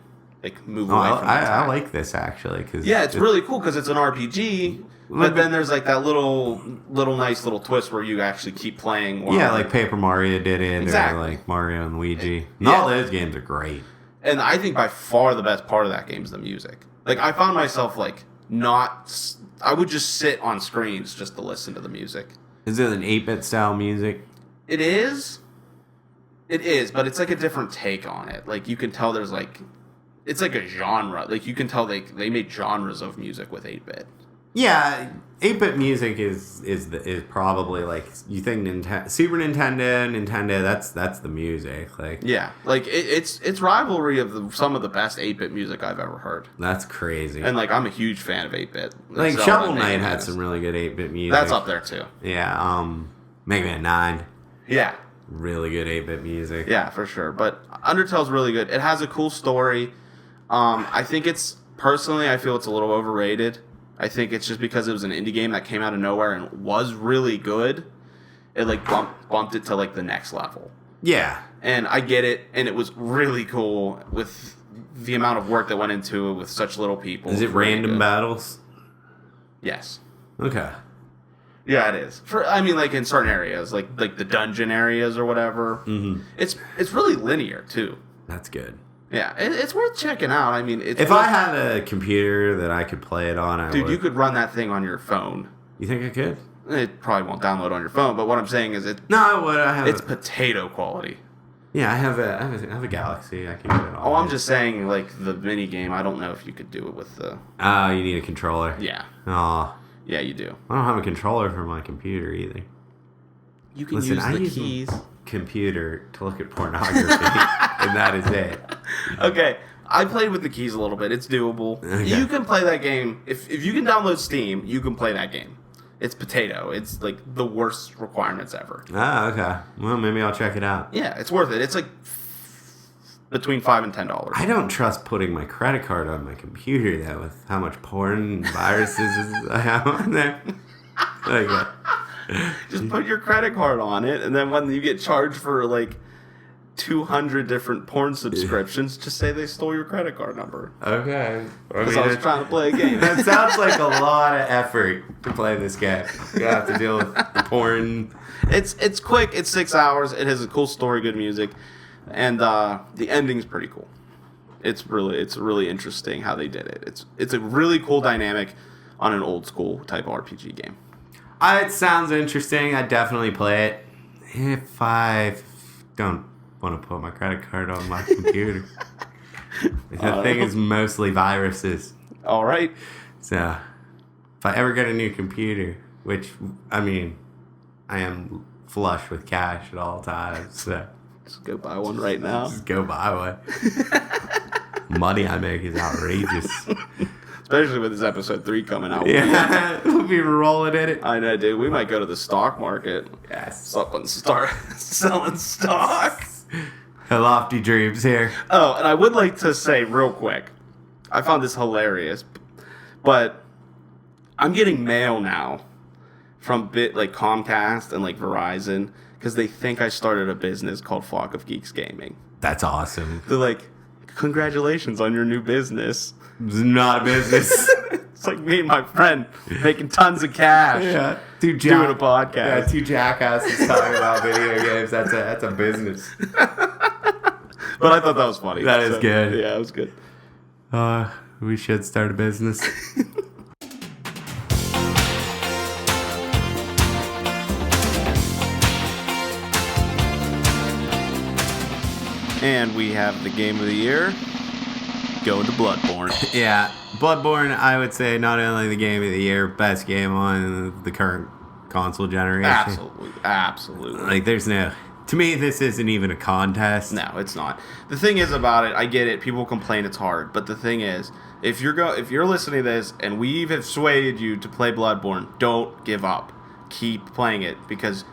move away from the attack. I like this actually, it's really cool because it's an RPG. But then there's that little nice little twist where you actually keep playing. Like Paper Mario did it, exactly. Or Mario and Luigi. All those games are great. And I think by far the best part of that game is the music. I found myself I would just sit on screens just to listen to the music. Is it an 8-bit style music? It is. It is, but it's a different take on it. You can tell there's it's a genre. You can tell they made genres of music with 8-bit. Yeah, 8-bit music is probably you think Super Nintendo, that's the music. It's rivalry of some of the best 8-bit music I've ever heard. That's crazy. And I'm a huge fan of 8-bit. Shovel Knight had some really good 8-bit music. That's up there too. Yeah, Mega Man 9. Yeah. Really good 8-bit music. Yeah, for sure. But Undertale's really good. It has a cool story. I think personally I feel it's a little overrated. I think it's just because it was an indie game that came out of nowhere and was really good. It bumped it to the next level. Yeah. And I get it, and it was really cool with the amount of work that went into it with such little people. Is it random battles? Yes. Okay. Yeah, it is. In certain areas, like the dungeon areas or whatever. Mm-hmm. It's really linear too. That's good. Yeah, it's worth checking out. If I had a computer that I could play it on, Dude, you could run that thing on your phone. You think I could? It probably won't download on your phone, but what I'm saying is No, I would. It's potato quality. Yeah, I have a Galaxy. I can get it on. Oh, I'm just saying, like, the mini game, I don't know if you could do it with the... Oh, you need a controller. Yeah. Oh. Yeah, you do. I don't have a controller for my computer either. You can use the keys. Computer to look at pornography, and that is it. Okay, I played with the keys a little bit. It's doable. Okay. You can play that game. If you can download Steam, you can play that game. It's potato. It's like the worst requirements ever. Ah, okay. Well, maybe I'll check it out. Yeah, it's worth it. It's like between $5 and $10. I don't trust putting my credit card on my computer though, with how much porn and viruses I have on there. Okay. Just put your credit card on it, and then when you get charged for like 200 different porn subscriptions, just say they stole your credit card number. Okay. Because I was trying to play a game. That sounds like a lot of effort to play this game. You have to deal with the porn. It's quick. It's 6 hours. It has a cool story, good music, and the ending's pretty cool. It's really interesting how they did it. It's a really cool dynamic on an old school type RPG game. It sounds interesting. I'd definitely play it if I don't want to put my credit card on my computer. The thing is mostly viruses. All right. So if I ever get a new computer, which, I mean, I am flush with cash at all times, so just go buy one right now. Just go buy one. Money I make is outrageous. Especially with this episode 3 coming out. Yeah, we'll be rolling in it. I know, dude. We might go to the stock market. Yes. Start selling stocks. Lofty dreams here. Oh, and I would like to say real quick, I found this hilarious, but I'm getting mail now from like Comcast and like Verizon because they think I started a business called Flock of Geeks Gaming. That's awesome. They're like, congratulations on your new business. It's not a business. It's like me and my friend making tons of cash. Yeah, doing a podcast. Yeah, two jackasses talking about video games. That's a business. But I thought that was funny. That is good. Yeah, it was good. We should start a business. And we have the game of the year going to Bloodborne. Yeah, Bloodborne, I would say not only the game of the year, best game on the current console generation. Absolutely. Like, there's no... To me, this isn't even a contest. No, it's not. The thing is about it, I get it. People complain it's hard, but the thing is, if you're listening to this and we have swayed you to play Bloodborne, don't give up. Keep playing it because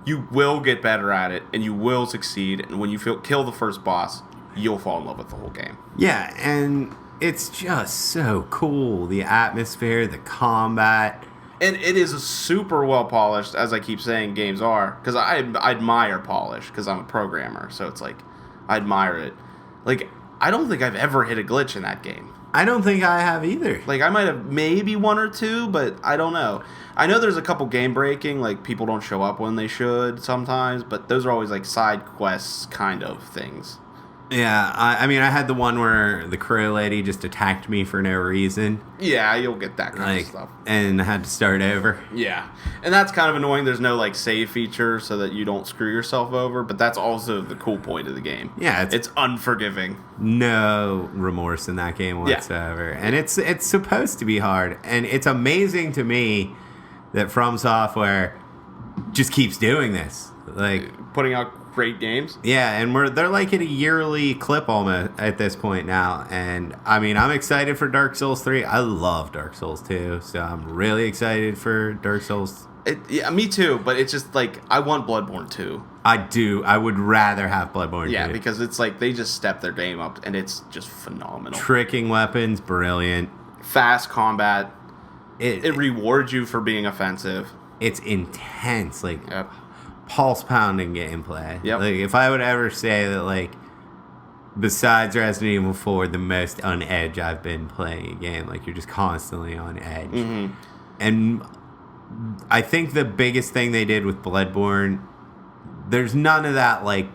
you will get better at it and you will succeed. And when you kill the first boss, you'll fall in love with the whole game. Yeah, and it's just so cool. The atmosphere, the combat. And it is super well polished, as I keep saying games are, because I admire polish, because I'm a programmer, so it's like, I admire it. Like, I don't think I've ever hit a glitch in that game. I don't think I have either. Like, I might have maybe one or two, but I don't know. I know there's a couple game breaking, like, people don't show up when they should sometimes, but those are always, like, side quests kind of things. Yeah, I mean, I had the one where the crow lady just attacked me for no reason. Yeah, you'll get that kind of stuff. And I had to start over. Yeah, and that's kind of annoying. There's no, like, save feature so that you don't screw yourself over, but that's also the cool point of the game. Yeah, it's unforgiving. No remorse in that game whatsoever. Yeah. And it's supposed to be hard. And it's amazing to me that From Software just keeps doing this. Like, putting out great games. Yeah, and they're like at a yearly clip almost at this point now. And I mean, I'm excited for Dark Souls 3. I love Dark Souls 2, so I'm really excited for Dark Souls. Yeah, me too, but it's just like I want Bloodborne 2. I do. I would rather have Bloodborne 2. Yeah, because it's like they just step their game up and it's just phenomenal. Tricking weapons, brilliant. Fast combat. It rewards you for being offensive. It's intense. Like, yep. Pulse pounding gameplay. Yep. Like, if I would ever say that, like, besides Resident Evil 4, the most on edge I've been playing a game, like, you're just constantly on edge. Mm-hmm. And I think the biggest thing they did with Bloodborne, there's none of that, like,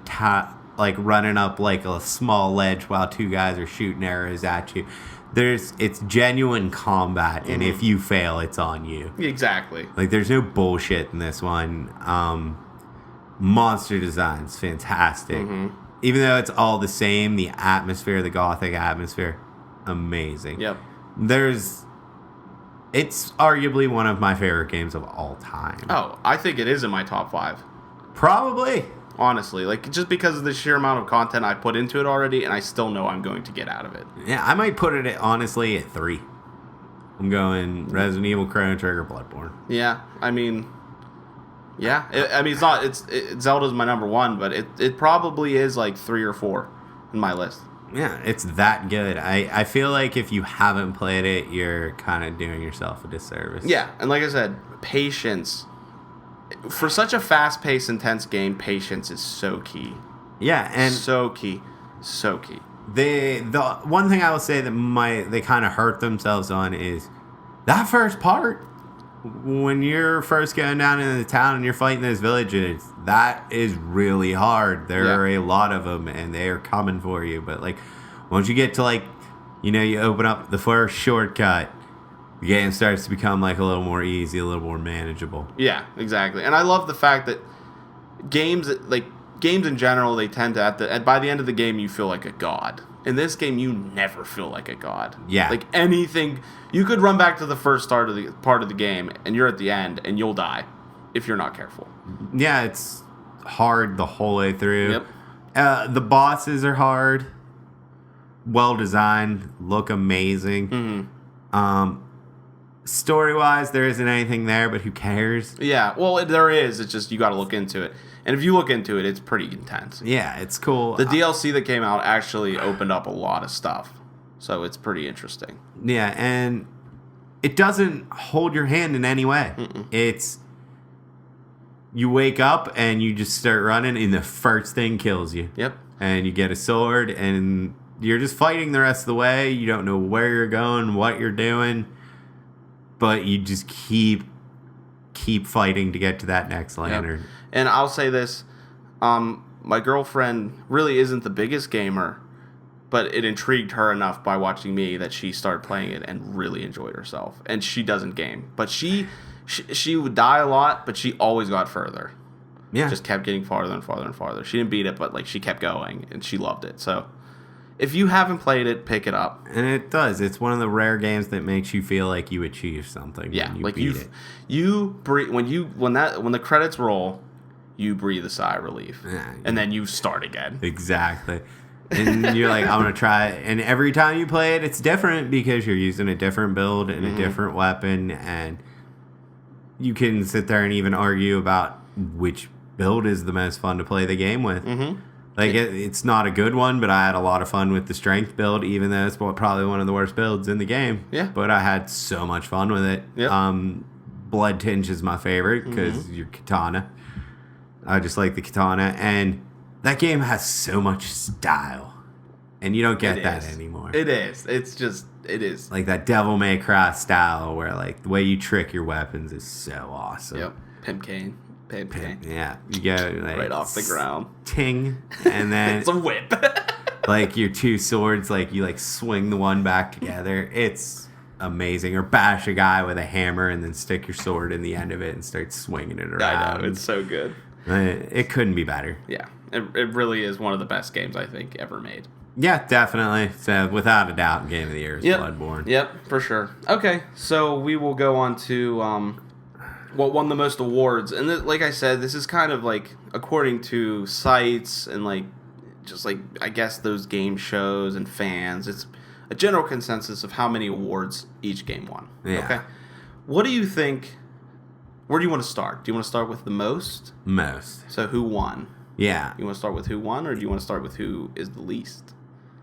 running up like a small ledge while two guys are shooting arrows at you. It's genuine combat, and if you fail, it's on you. Exactly. Like, there's no bullshit in this one. Monster design's fantastic. even though it's all the same, the atmosphere, the gothic atmosphere, amazing. Yep. It's arguably one of my favorite games of all time. Oh, I think it is in my top 5. Probably. Honestly, like, just because of the sheer amount of content I put into it already, and I still know I'm going to get out of it. Yeah, I might put it, honestly, at 3. I'm going Resident Evil, Chrono Trigger, Bloodborne. Yeah, I mean... Yeah, it's not... Zelda's my number 1, but it probably is, like, 3 or 4 in my list. Yeah, it's that good. I feel like if you haven't played it, you're kind of doing yourself a disservice. Yeah, and like I said, patience. For such a fast-paced, intense game, patience is so key. Yeah, and so key. So key. The one thing I will say that they kind of hurt themselves on is that first part. When you're first going down into the town and you're fighting those villages, that is really hard. There are a lot of them, and they are coming for you. But, like, once you get to, like, you open up the first shortcut, the game starts to become, like, a little more easy, a little more manageable. Yeah, exactly. And I love the fact that games in general, they tend to, by the end of the game, you feel like a god. In this game, you never feel like a god. Yeah. Like, anything... You could run back to the first part of the game, and you're at the end, and you'll die if you're not careful. Yeah, it's hard the whole way through. Yep. The bosses are hard. Well designed. Look amazing. Mm-hmm. Story-wise, there isn't anything there, but who cares? Yeah, well, there is. It's just you got to look into it. And if you look into it, it's pretty intense. Yeah, it's cool. The DLC that came out actually opened up a lot of stuff. So it's pretty interesting. Yeah, and it doesn't hold your hand in any way. Mm-mm. It's... You wake up and you just start running and the first thing kills you. Yep. And you get a sword and you're just fighting the rest of the way. You don't know where you're going, what you're doing. But you just keep fighting to get to that next lantern. Yep. And I'll say this. My girlfriend really isn't the biggest gamer. But it intrigued her enough by watching me that she started playing it and really enjoyed herself. And she doesn't game. But she would die a lot, but she always got further. Yeah. Just kept getting farther and farther and farther. She didn't beat it, but like she kept going, and she loved it. So if you haven't played it, pick it up. And it does. It's one of the rare games that makes you feel like you achieved something. Yeah, when you like beat it. You breathe when the credits roll, you breathe a sigh of relief, and then you start again. Exactly. And you're like, I'm going to try it. And every time you play it, it's different because you're using a different build and a different weapon. And you can sit there and even argue about which build is the most fun to play the game with. Mm-hmm. Like, it's not a good one, but I had a lot of fun with the strength build, even though it's probably one of the worst builds in the game. Yeah. But I had so much fun with it. Yep. Blood Tinge is my favorite because you're katana. I just like the katana. And that game has so much style. And you don't get that anymore. It is. It is. Like that Devil May Cry style where like the way you trick your weapons is so awesome. Yep. Pimp cane. Yeah. You go like right off the ground. Ting. And then it's a whip. like your two swords, like you like swing the one back together. It's amazing. Or bash a guy with a hammer and then stick your sword in the end of it and start swinging it around. I know. It's so good. It couldn't be better. Yeah. It really is one of the best games I think ever made. Yeah, definitely. So, without a doubt, Game of the Year is Bloodborne. Yep, for sure. Okay, so we will go on to what won the most awards. And like I said, this is kind of like according to sites and like just like I guess those game shows and fans. It's a general consensus of how many awards each game won. Yeah. Okay. What do you think? Where do you want to start? Do you want to start with the most? Most. So who won? Yeah. You want to start with who won, or do you want to start with who is the least?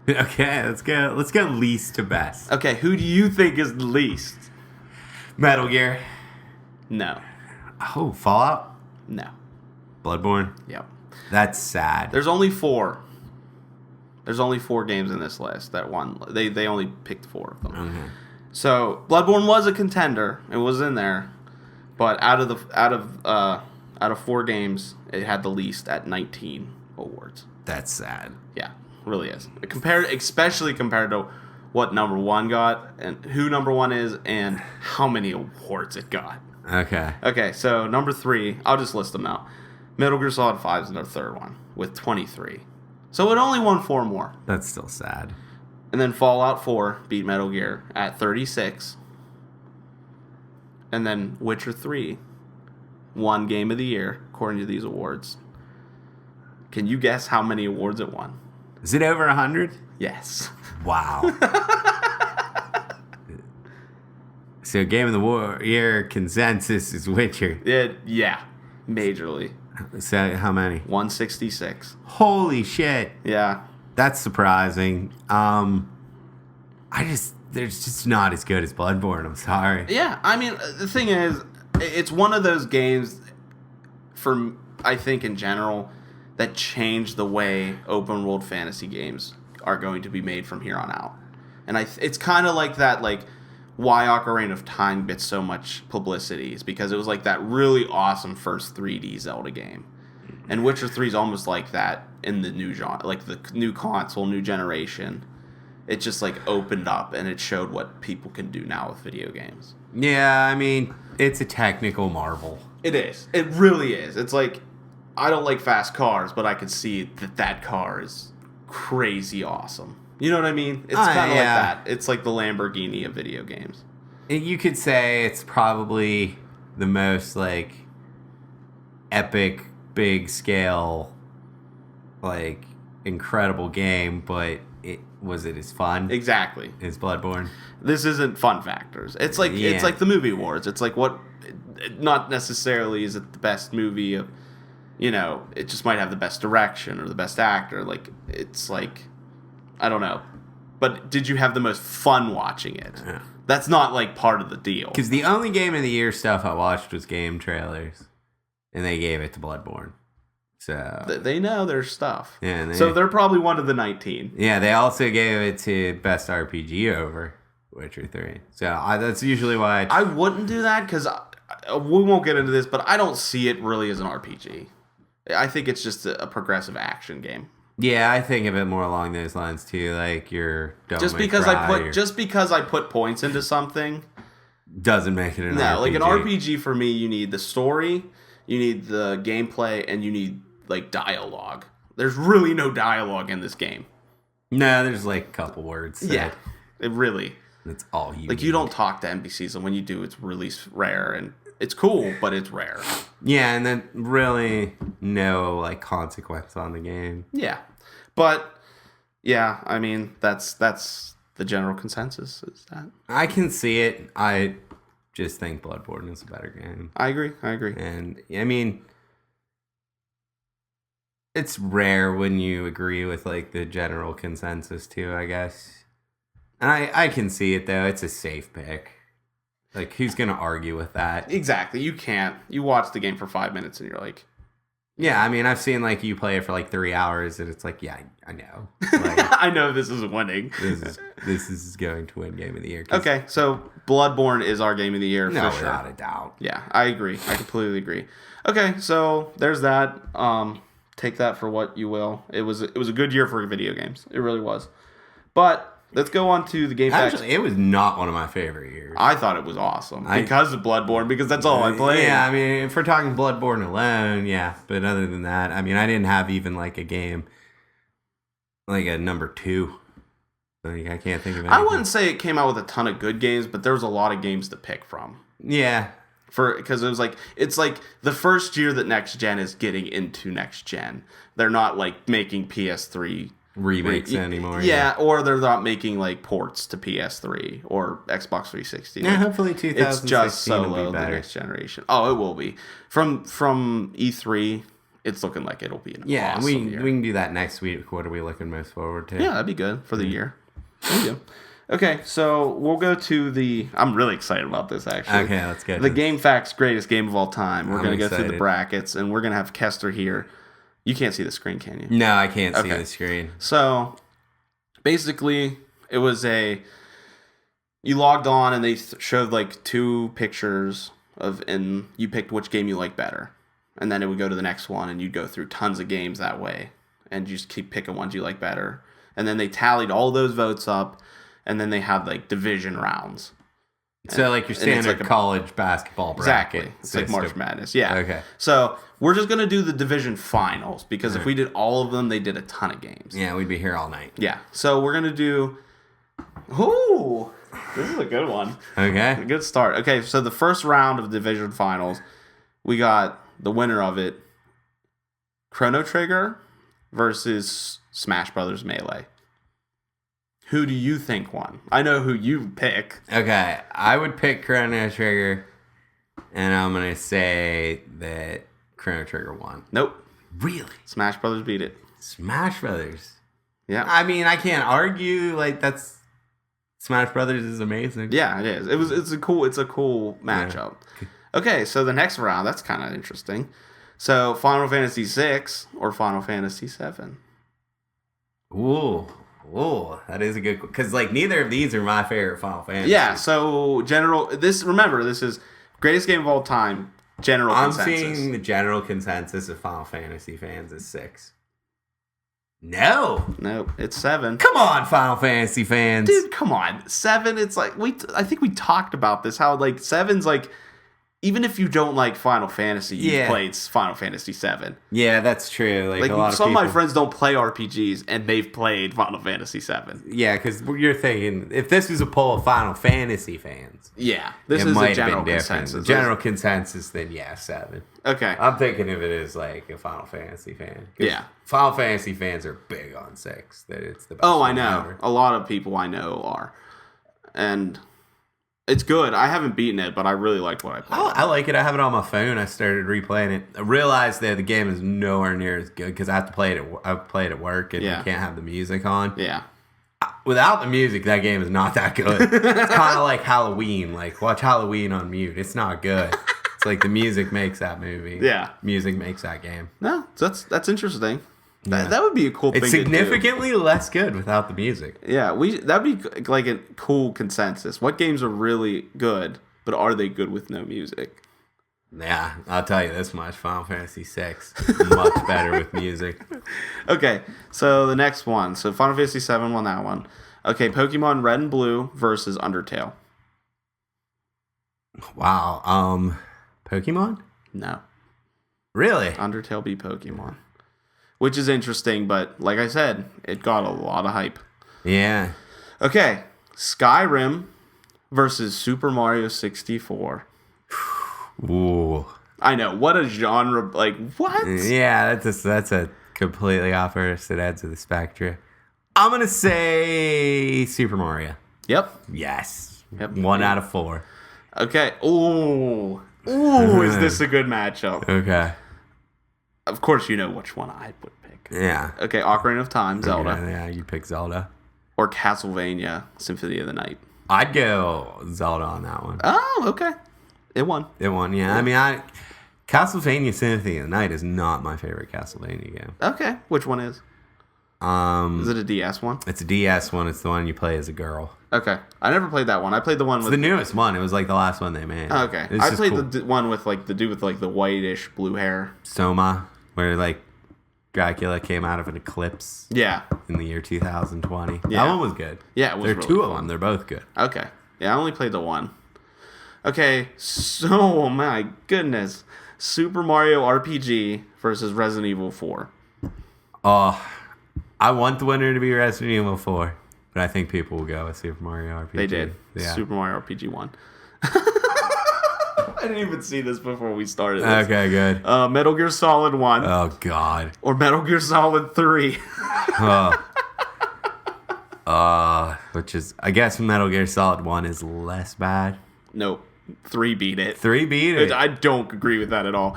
Okay, let's go least to best. Okay, who do you think is the least? Metal Gear. No. Oh, Fallout? No. Bloodborne? Yep. That's sad. There's only 4. There's only 4 games in this list that won. They only picked 4 of them. Okay. So Bloodborne was a contender. It was in there, but out of 4 games, it had the least at 19 awards. That's sad. Yeah, really is. Especially compared to what number 1 got and who number 1 is and how many awards it got. Okay. Okay, so number 3, I'll just list them out. Metal Gear Solid 5 is their third one with 23. So it only won 4 more. That's still sad. And then Fallout 4 beat Metal Gear at 36. And then Witcher 3 won Game of the Year, according to these awards. Can you guess how many awards it won? Is it over 100? Yes. Wow. So Game of the Year consensus is Witcher. Yeah, majorly. So how many? 166. Holy shit. Yeah. That's surprising. There's just not as good as Bloodborne. I'm sorry. Yeah, I mean, the thing is, it's one of those games, I think in general, that changed the way open world fantasy games are going to be made from here on out. And it's kind of like that, like, why Ocarina of Time gets so much publicity is because it was like that really awesome first 3D Zelda game. And Witcher 3 is almost like that in the new genre, like the new console, new generation. It just like opened up and it showed what people can do now with video games. Yeah, I mean, it's a technical marvel. It is. It really is. It's like, I don't like fast cars, but I can see that car is crazy awesome. You know what I mean? It's kind of like that. It's like the Lamborghini of video games. You could say it's probably the most like epic, big scale, like incredible game, but was it as fun? Exactly. As Bloodborne? This isn't fun factors. It's like it's like the movie awards. It's like what, not necessarily is it the best movie of, you know, it just might have the best direction or the best actor. Like, it's like, I don't know. But did you have the most fun watching it? Yeah. That's not like part of the deal. Because the only Game of the Year stuff I watched was game trailers, and they gave it to Bloodborne. So they know their stuff. Yeah. So they're probably one of the 19. Yeah, they also gave it to Best RPG over Witcher 3. So that's usually why I wouldn't do that because we won't get into this, but I don't see it really as an RPG. I think it's just a progressive action game. Yeah, I think of it more along those lines too. Like your just because I put points into something doesn't make it an RPG. Like an RPG for me, you need the story, you need the gameplay, and you need like dialogue. There's really no dialogue in this game. No, there's like a couple words. So yeah, it really. That's all you. Like need. you don't talk to NPCs, and when you do, it's really rare, and it's cool, but it's rare. Yeah, and then really no like consequence on the game. Yeah, but yeah, I mean that's the general consensus. Is that I can see it. I just think Bloodborne is a better game. I agree. And I mean, it's rare when you agree with like the general consensus too, I guess. And I can see it though. It's a safe pick. Like who's gonna argue with that? Exactly. You can't. You watch the game for 5 minutes and you're like, yeah. I mean, I've seen like you play it for like 3 hours and it's like, yeah, I know. Like, I know this is winning. This is going to win Game of the Year. Okay, so Bloodborne is our Game of the Year no, for sure. without a doubt. Yeah, I agree. I completely agree. Okay, so there's that. Take that for what you will. It was a good year for video games. It really was. But let's go on to the game facts. Actually, it was not one of my favorite years. I thought it was awesome because of Bloodborne, because that's all I played. Yeah, I mean, if we're talking Bloodborne alone, yeah. But other than that, I mean, I didn't have even like a game, like a number 2. Like, I can't think of anything. I wouldn't say it came out with a ton of good games, but there was a lot of games to pick from. Yeah. Because it's like the first year that next gen is getting into next gen. They're not like making PS3 remakes anymore. Yeah, or they're not making like ports to PS3 or Xbox 360. Yeah, hopefully 2016 it's just will solo be better. the next generation. Oh, it will be. From E3, it's looking like it'll be an awesome year. We can do that next week. What are we looking most forward to? Yeah, that'd be good for the year. There you go. Okay, so we'll go to I'm really excited about this, actually. Okay, let's go. The Game Facts greatest game of all time. We're going to go excited. through the brackets, and we're going to have Kester here. You can't see the screen, can you? No, I can't see the screen. So, basically, it was you logged on, and they showed like 2 pictures and you picked which game you like better. And then it would go to the next one, and you'd go through tons of games that way. And you just keep picking ones you like better. And then they tallied all those votes up. And then they had like division rounds. So like your standard college basketball bracket. Exactly. It's like March Madness. Yeah. Okay. So we're just going to do the division finals because if we did all of them, they did a ton of games. Yeah, we'd be here all night. Yeah. So we're going to do... Ooh, this is a good one. Okay. A good start. Okay, so the first round of division finals, we got the winner of it, Chrono Trigger versus Smash Brothers Melee. Who do you think won? I know who you pick. Okay, I would pick Chrono Trigger, and I'm going to say that Chrono Trigger won. Nope. Really? Smash Brothers beat it. Smash Brothers? Yeah. I mean, I can't argue. Like, that's... Smash Brothers is amazing. Yeah, it is. It's a cool matchup. Yeah. Okay, so the next round, that's kind of interesting. So, Final Fantasy 6 or Final Fantasy 7? Ooh, that is a good... Because, like, neither of these are my favorite Final Fantasy. Yeah, so, remember, this is greatest game of all time, general consensus. I'm seeing the general consensus of Final Fantasy fans is 6. No. Nope, it's 7. Come on, Final Fantasy fans. Dude, come on. 7, it's like, I think we talked about this, how, like, 7's like... Even if you don't like Final Fantasy, you played Final Fantasy 7. Yeah, that's true. Like a lot of some of my friends don't play RPGs, and they've played Final Fantasy 7. Yeah, because you're thinking, if this was a poll of Final Fantasy fans... Yeah, this is a general consensus. General consensus, then 7. Okay. I'm thinking of it as like a Final Fantasy fan. Yeah. Final Fantasy fans are big on 6. That it's the best. Oh, I know. Ever. A lot of people I know are. And... It's good. I haven't beaten it, but I really liked what I played. I like it. I have it on my phone. I started replaying it. I realized that the game is nowhere near as good because I have to play it. I play it at work, and you can't have the music on. Yeah. Without the music, that game is not that good. It's kind of like Halloween. Like watch Halloween on mute. It's not good. It's like the music makes that movie. Yeah. Music makes that game. No, that's interesting. That would be a cool thing It's significantly less good without the music. Yeah, that'd be like a cool consensus. What games are really good, but are they good with no music? Yeah, I'll tell you this much. Final Fantasy VI, much better with music. Okay, so the next one. So Final Fantasy VII won that one. Okay, Pokemon Red and Blue versus Undertale. Wow. Pokemon? No. Really? Undertale beat Pokemon. Which is interesting, but like I said, it got a lot of hype. Yeah. Okay, Skyrim versus Super Mario 64. Ooh. I know, what a genre, like, what? Yeah, that's a completely opposite ends of the spectrum. I'm going to say Super Mario. Yep. Yes. Yep. 1 out of 4. Okay. Ooh, is this a good matchup? Okay. Of course you know which one I would pick. Yeah. Okay, Ocarina of Time, Zelda. Yeah, you pick Zelda. Or Castlevania, Symphony of the Night. I'd go Zelda on that one. Oh, okay. It won. It won, yeah. I mean, Castlevania Symphony of the Night is not my favorite Castlevania game. Okay, which one is? Is it a DS one? It's a DS one. It's the one you play as a girl. Okay. I never played that one. I played the one with... It's the newest one. It was like the last one they made. Oh, okay. I played cool. The one with like the dude with like the whitish blue hair. Soma, where like Dracula came out of an eclipse. Yeah. In the year 2020. Yeah. That one was good. Yeah, it was There are really two fun. of them. They're both good. Okay. Yeah, I only played the one. Okay, so my goodness. Super Mario RPG versus Resident Evil 4. Oh, I want the winner to be Resident Evil 4, but I think people will go with Super Mario RPG. They did. Yeah. Super Mario RPG won. I didn't even see this before we started this. Okay, good. Metal Gear Solid 1. Oh, God. Or Metal Gear Solid 3. Which is, I guess Metal Gear Solid 1 is less bad. Nope. 3 beat it. 3 beat it? I don't agree with that at all.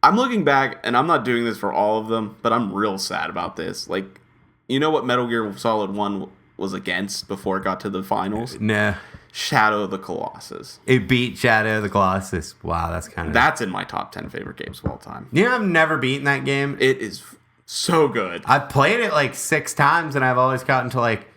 I'm looking back, and I'm not doing this for all of them, but I'm real sad about this. Like, you know what Metal Gear Solid 1 was against before it got to the finals? Nah. Shadow of the Colossus. It beat Shadow of the Colossus. Wow, that's kind of... That's in my top 10 favorite games of all time. Yeah, I've never beaten that game. It is so good. I've played it like 6 times, and I've always gotten to like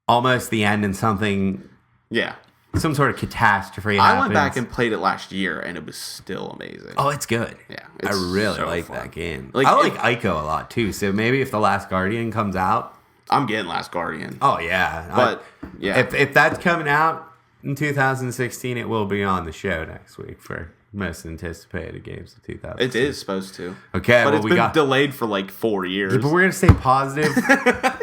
almost the end and something... Yeah. Some sort of catastrophe I happens. went back and played it last year, and it was still amazing. Oh, it's good. Yeah, I really so like fun. that game. Like, I like Ico a lot, too. So maybe if The Last Guardian comes out... I'm getting Last Guardian. Oh, yeah. But, yeah. If that's coming out, in 2016, it will be on the show next week for most anticipated games of 2016. It is supposed to. Okay, but well, it's been delayed for like 4 years. Yeah, but we're gonna stay positive.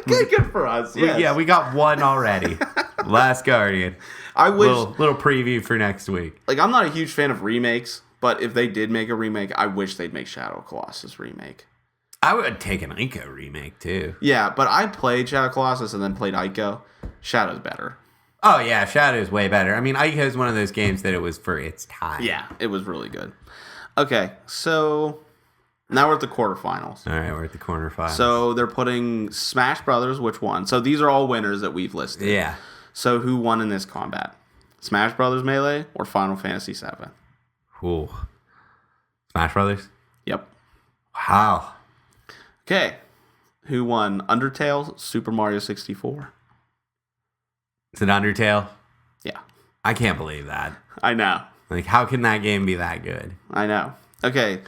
Good for us. Yes. We got one already. Last Guardian. I wish little preview for next week. Like, I'm not a huge fan of remakes, but if they did make a remake, I wish they'd make Shadow Colossus remake. I would take an Ico remake too. Yeah, but I played Shadow Colossus and then played Ico. Shadow's better. Oh yeah, Shadow's way better. I mean, Ico is one of those games that it was for its time. Yeah, it was really good. Okay, so now we're at the quarterfinals. All right, we're at the quarterfinals. So they're putting Smash Brothers, which won? So these are all winners that we've listed. Yeah. So who won in this combat? Smash Brothers Melee or Final Fantasy VII? Ooh. Smash Brothers? Yep. Wow. Okay. Who won? Undertale, Super Mario 64? Is it Undertale? Yeah. I can't believe that. I know. Like, how can that game be that good? I know. Okay.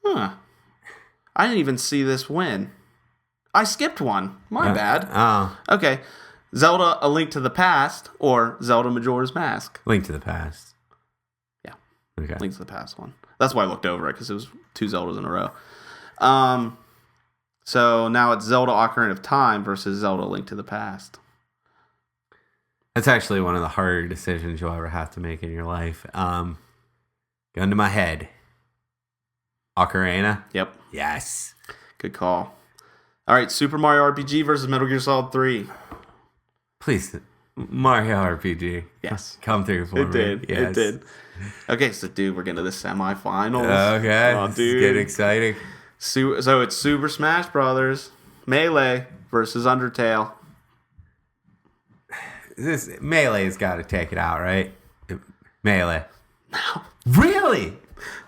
Huh. I didn't even see this win. I skipped one. My bad. Oh. Okay. Zelda A Link to the Past or Zelda Majora's Mask? Link to the Past. Yeah. Okay. Link to the Past one. That's why I looked over it, because it was 2 Zeldas in a row. So now it's Zelda Ocarina of Time versus Zelda Link to the Past. That's actually one of the harder decisions you'll ever have to make in your life. Gun to my head. Ocarina? Yep. Yes. Good call. All right, Super Mario RPG versus Metal Gear Solid 3. Please, Mario RPG. Yes. Come through for me. It did. Yes. It did. Okay, so dude, we're getting to the semifinals. Okay. Oh, This dude. is getting exciting. So it's Super Smash Brothers Melee versus Undertale. This Melee's got to take it out, right? Melee. No. Really?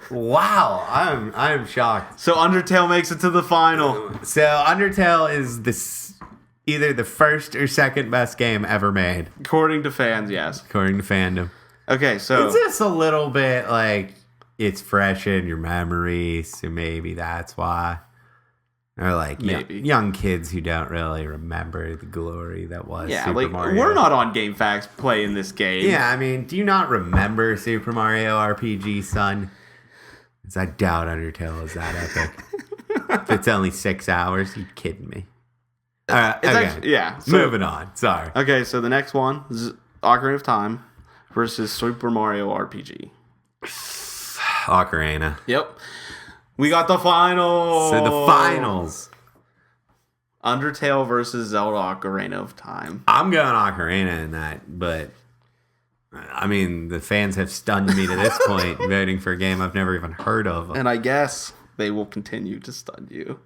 Wow, I'm shocked. So Undertale makes it to the final. So Undertale is either the first or second best game ever made, According to fans, yes. according to fandom. Okay, so It's just a little bit like it's fresh in your memory, so maybe that's why. Or like Maybe. young kids who don't really remember the glory that was Super Mario. we're not on Game Facts playing this game. Yeah, I mean, do you not remember Super Mario RPG, son? Because I doubt Undertale is that epic. If it's only 6 hours, you kidding me? All right, It's okay. actually, yeah. So, Moving on. Sorry. Okay, so the next one is Ocarina of Time versus Super Mario RPG. Ocarina. Yep. We got the finals. So the finals. Undertale versus Zelda Ocarina of Time. I'm going Ocarina in that, but I mean, the fans have stunned me to this point, voting for a game I've never even heard of. And I guess they will continue to stun you.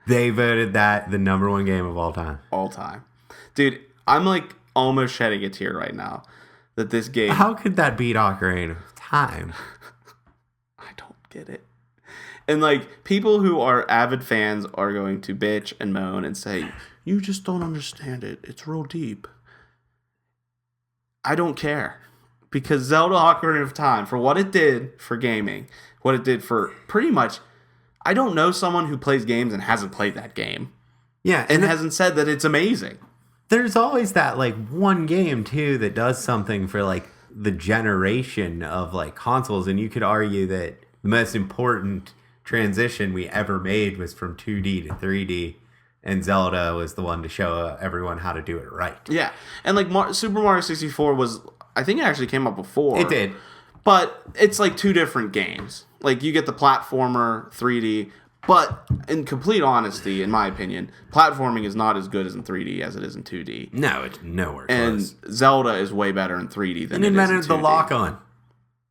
They voted that the number one game of all time. All time. Dude, I'm like almost shedding a tear right now that this game... How could that beat Ocarina of Time? I don't get it. And like, people who are avid fans are going to bitch and moan and say, you just don't understand it. It's real deep. I don't care. Because Zelda Ocarina of Time, for what it did for gaming, what it did for pretty much... I don't know someone who plays games and hasn't played that game. Yeah, And hasn't said that it's amazing. there's always that like one game too that does something for like the generation of like consoles, and you could argue that the most important transition we ever made was from 2D to 3D, and Zelda was the one to show everyone how to do it right. Yeah. And like Super Mario 64 was... I think it actually came out before. It did. But it's like two different games. Like, you get the platformer 3D, but in complete honesty, in my opinion, platforming is not as good as in 3D as it is in 2D. No, it's nowhere And close. Zelda is way better in 3D than And it is in invented 2D. the lock-on.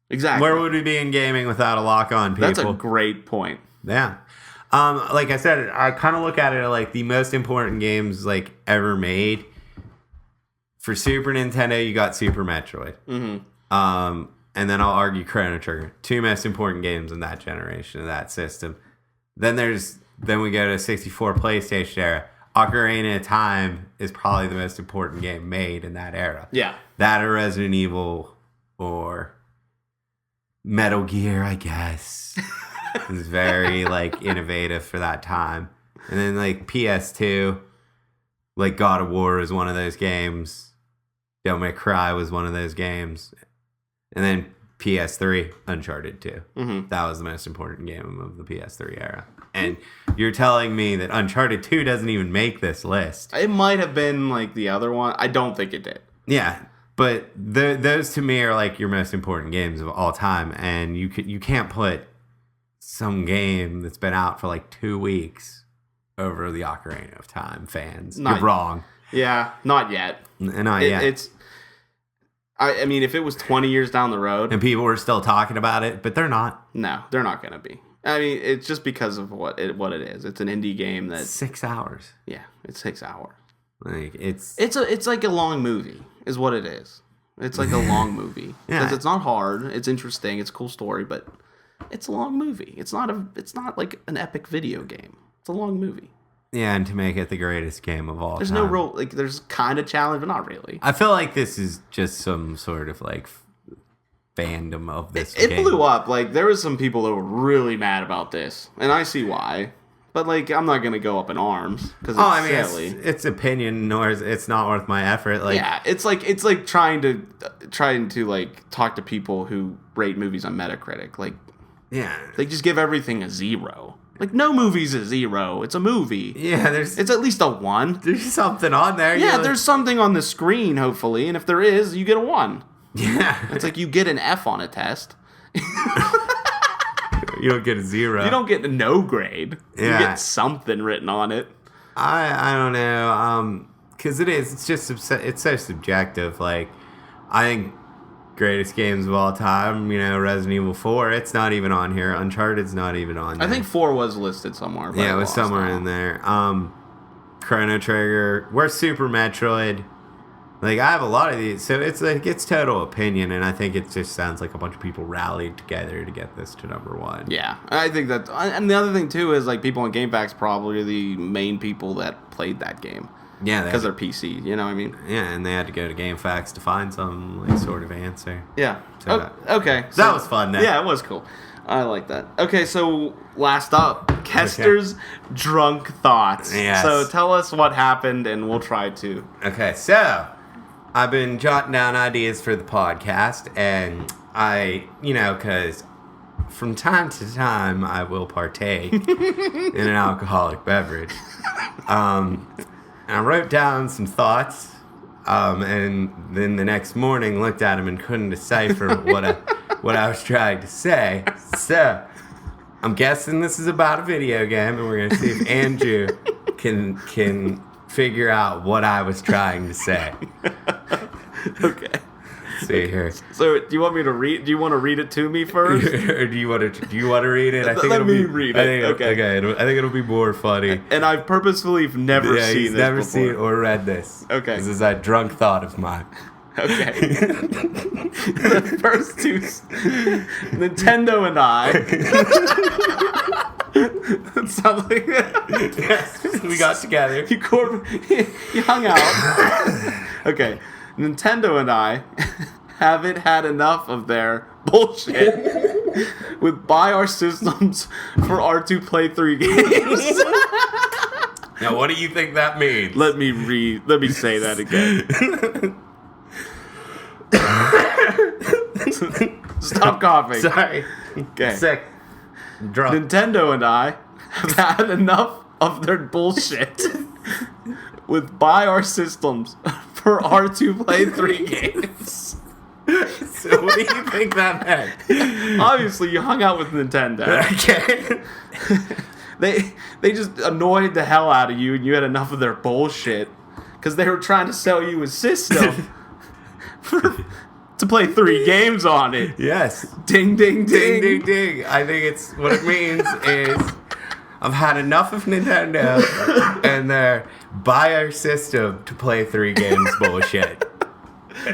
Exactly. Where would we be in gaming without a lock-on, people? That's a great point. Yeah. Like I said, I kind of look at it like the most important games like ever made. For Super Nintendo, you got Super Metroid. Mm-hmm. And then I'll argue Chrono Trigger. Two most important games in that generation of that system. Then we go to 64 PlayStation era. Ocarina of Time is probably the most important game made in that era. Yeah. That or Resident Evil or Metal Gear, I guess. It's very like innovative for that time. And then like PS2, like God of War is one of those games. Devil May Cry was one of those games. And then PS3, Uncharted 2. Mm-hmm. That was the most important game of the PS3 era. And you're telling me that Uncharted 2 doesn't even make this list. It might have been like the other one. I don't think it did. Yeah, but those to me are like your most important games of all time. And you can't put some game that's been out for like 2 weeks over the Ocarina of Time fans. You're wrong. Yeah, not yet. Not yet. I mean, if it was 20 years down the road... And people were still talking about it, but they're not. No, they're not going to be. I mean, it's just because of what it is. It's an indie game that... 6 hours. Yeah, it's 6 hours. Like, it's like a long movie, is what it is. It's like a long movie. Because it's not hard, it's interesting, it's a cool story, but it's a long movie. It's not like an epic video game. It's a long movie. Yeah, and to make it the greatest game of all time. There's no real, like, there's kind of challenge, but not really. I feel like this is just some sort of, like, fandom of this game. It blew up. Like, there was some people that were really mad about this, and I see why. But, like, I'm not going to go up in arms, because it's silly. It's opinion, nor it's not worth my effort. Like, yeah, it's like trying to, like, talk to people who rate movies on Metacritic. Like, yeah. They just give everything a 0. Like, no movie's a 0. It's a movie. Yeah, it's at least a 1. There's something on there. Yeah, there's something on the screen, hopefully, and if there is, you get a 1. Yeah. It's like you get an F on a test. You don't get a 0. You don't get a no grade. Yeah. You get something written on it. I don't know. Because it's so subjective. Like, I think greatest games of all time, Resident Evil 4, it's not even on here. Uncharted's not even on there. I think 4 was listed somewhere. Yeah, it was somewhere in there. Chrono Trigger, where's Super Metroid? Like, I have a lot of these, so it's like, it's total opinion, and I think it just sounds like a bunch of people rallied together to get this to number 1. Yeah, I think that, and the other thing too is, like, people on GameFAQs probably are the main people that played that game. Yeah, because they're PC, you know what I mean? Yeah, and they had to go to GameFAQs to find some, like, sort of answer. Yeah. Okay. So that was fun, then. Yeah, it was cool. I like that. Okay, so last up, Kester's drunk thoughts. Yes. So tell us what happened, and we'll try to. Okay, so I've been jotting down ideas for the podcast, and because from time to time I will partake in an alcoholic beverage. I wrote down some thoughts, and then the next morning looked at them and couldn't decipher what I was trying to say. So I'm guessing this is about a video game, and we're gonna see if Andrew can figure out what I was trying to say. Okay. Let's see here. So, do you want me to read? Do you want to read it to me first, or do you want to read it? I think Let me read it. Okay. I think it'll be more funny. And I've purposefully never seen he's this never before. seen or read this. Okay. This is a drunk thought of mine. Okay. The first two, Nintendo and I. That sounds like Yes, we got together. You hung out. Okay. Nintendo and I haven't had enough of their bullshit with buy our systems for R2 Play 3 games. Now, what do you think that means? Let me say that again. Stop coughing. Sorry. Okay. Sick. Drunk. Nintendo and I have had enough of their bullshit with buy our systems for R2 Play 3 games. So what do you think that meant? Obviously, you hung out with Nintendo. Okay. They just annoyed the hell out of you, and you had enough of their bullshit because they were trying to sell you a system to play 3 games on it. Yes. Ding, ding, ding. Ding, ding, ding. I think it's what it means is I've had enough of Nintendo and their buy our system to play 3 games bullshit.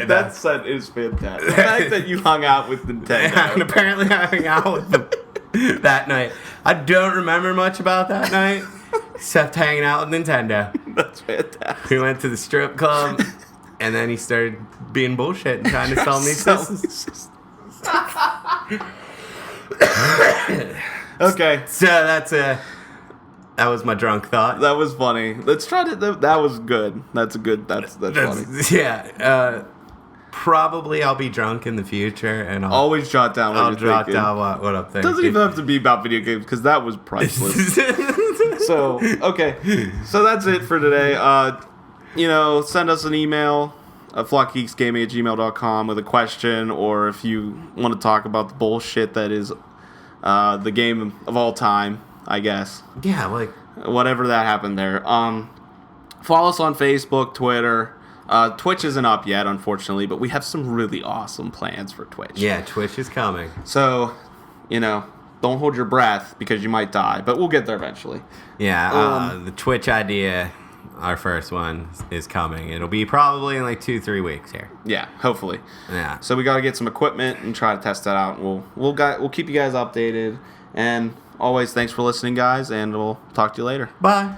That set is fantastic. The fact that you hung out with Nintendo. And apparently I hung out with them that night. I don't remember much about that night, except hanging out with Nintendo. That's fantastic. We went to the strip club, and then he started being bullshit and trying to sell me systems. Okay. So that was my drunk thought. That was funny. Let's try to. That was good. That's funny. Yeah. Probably I'll be drunk in the future, and Always jot down what I'll you're jot thinking. down what I'm thinking. Doesn't even have to be about video games because that was priceless. So, okay. So that's it for today. Send us an email at flockgeeksgaming@gmail.com with a question, or if you want to talk about the bullshit that is the game of all time, I guess. Yeah, like... Whatever that happened there. Follow us on Facebook, Twitter. Twitch isn't up yet, unfortunately, but we have some really awesome plans for Twitch. Yeah, Twitch is coming. So, don't hold your breath because you might die, but we'll get there eventually. Yeah, the Twitch idea, our first one, is coming. It'll be probably in like 2-3 weeks here. Yeah, hopefully. Yeah. So we got to get some equipment and try to test that out. We'll keep you guys updated. And always, thanks for listening, guys, and we'll talk to you later. Bye.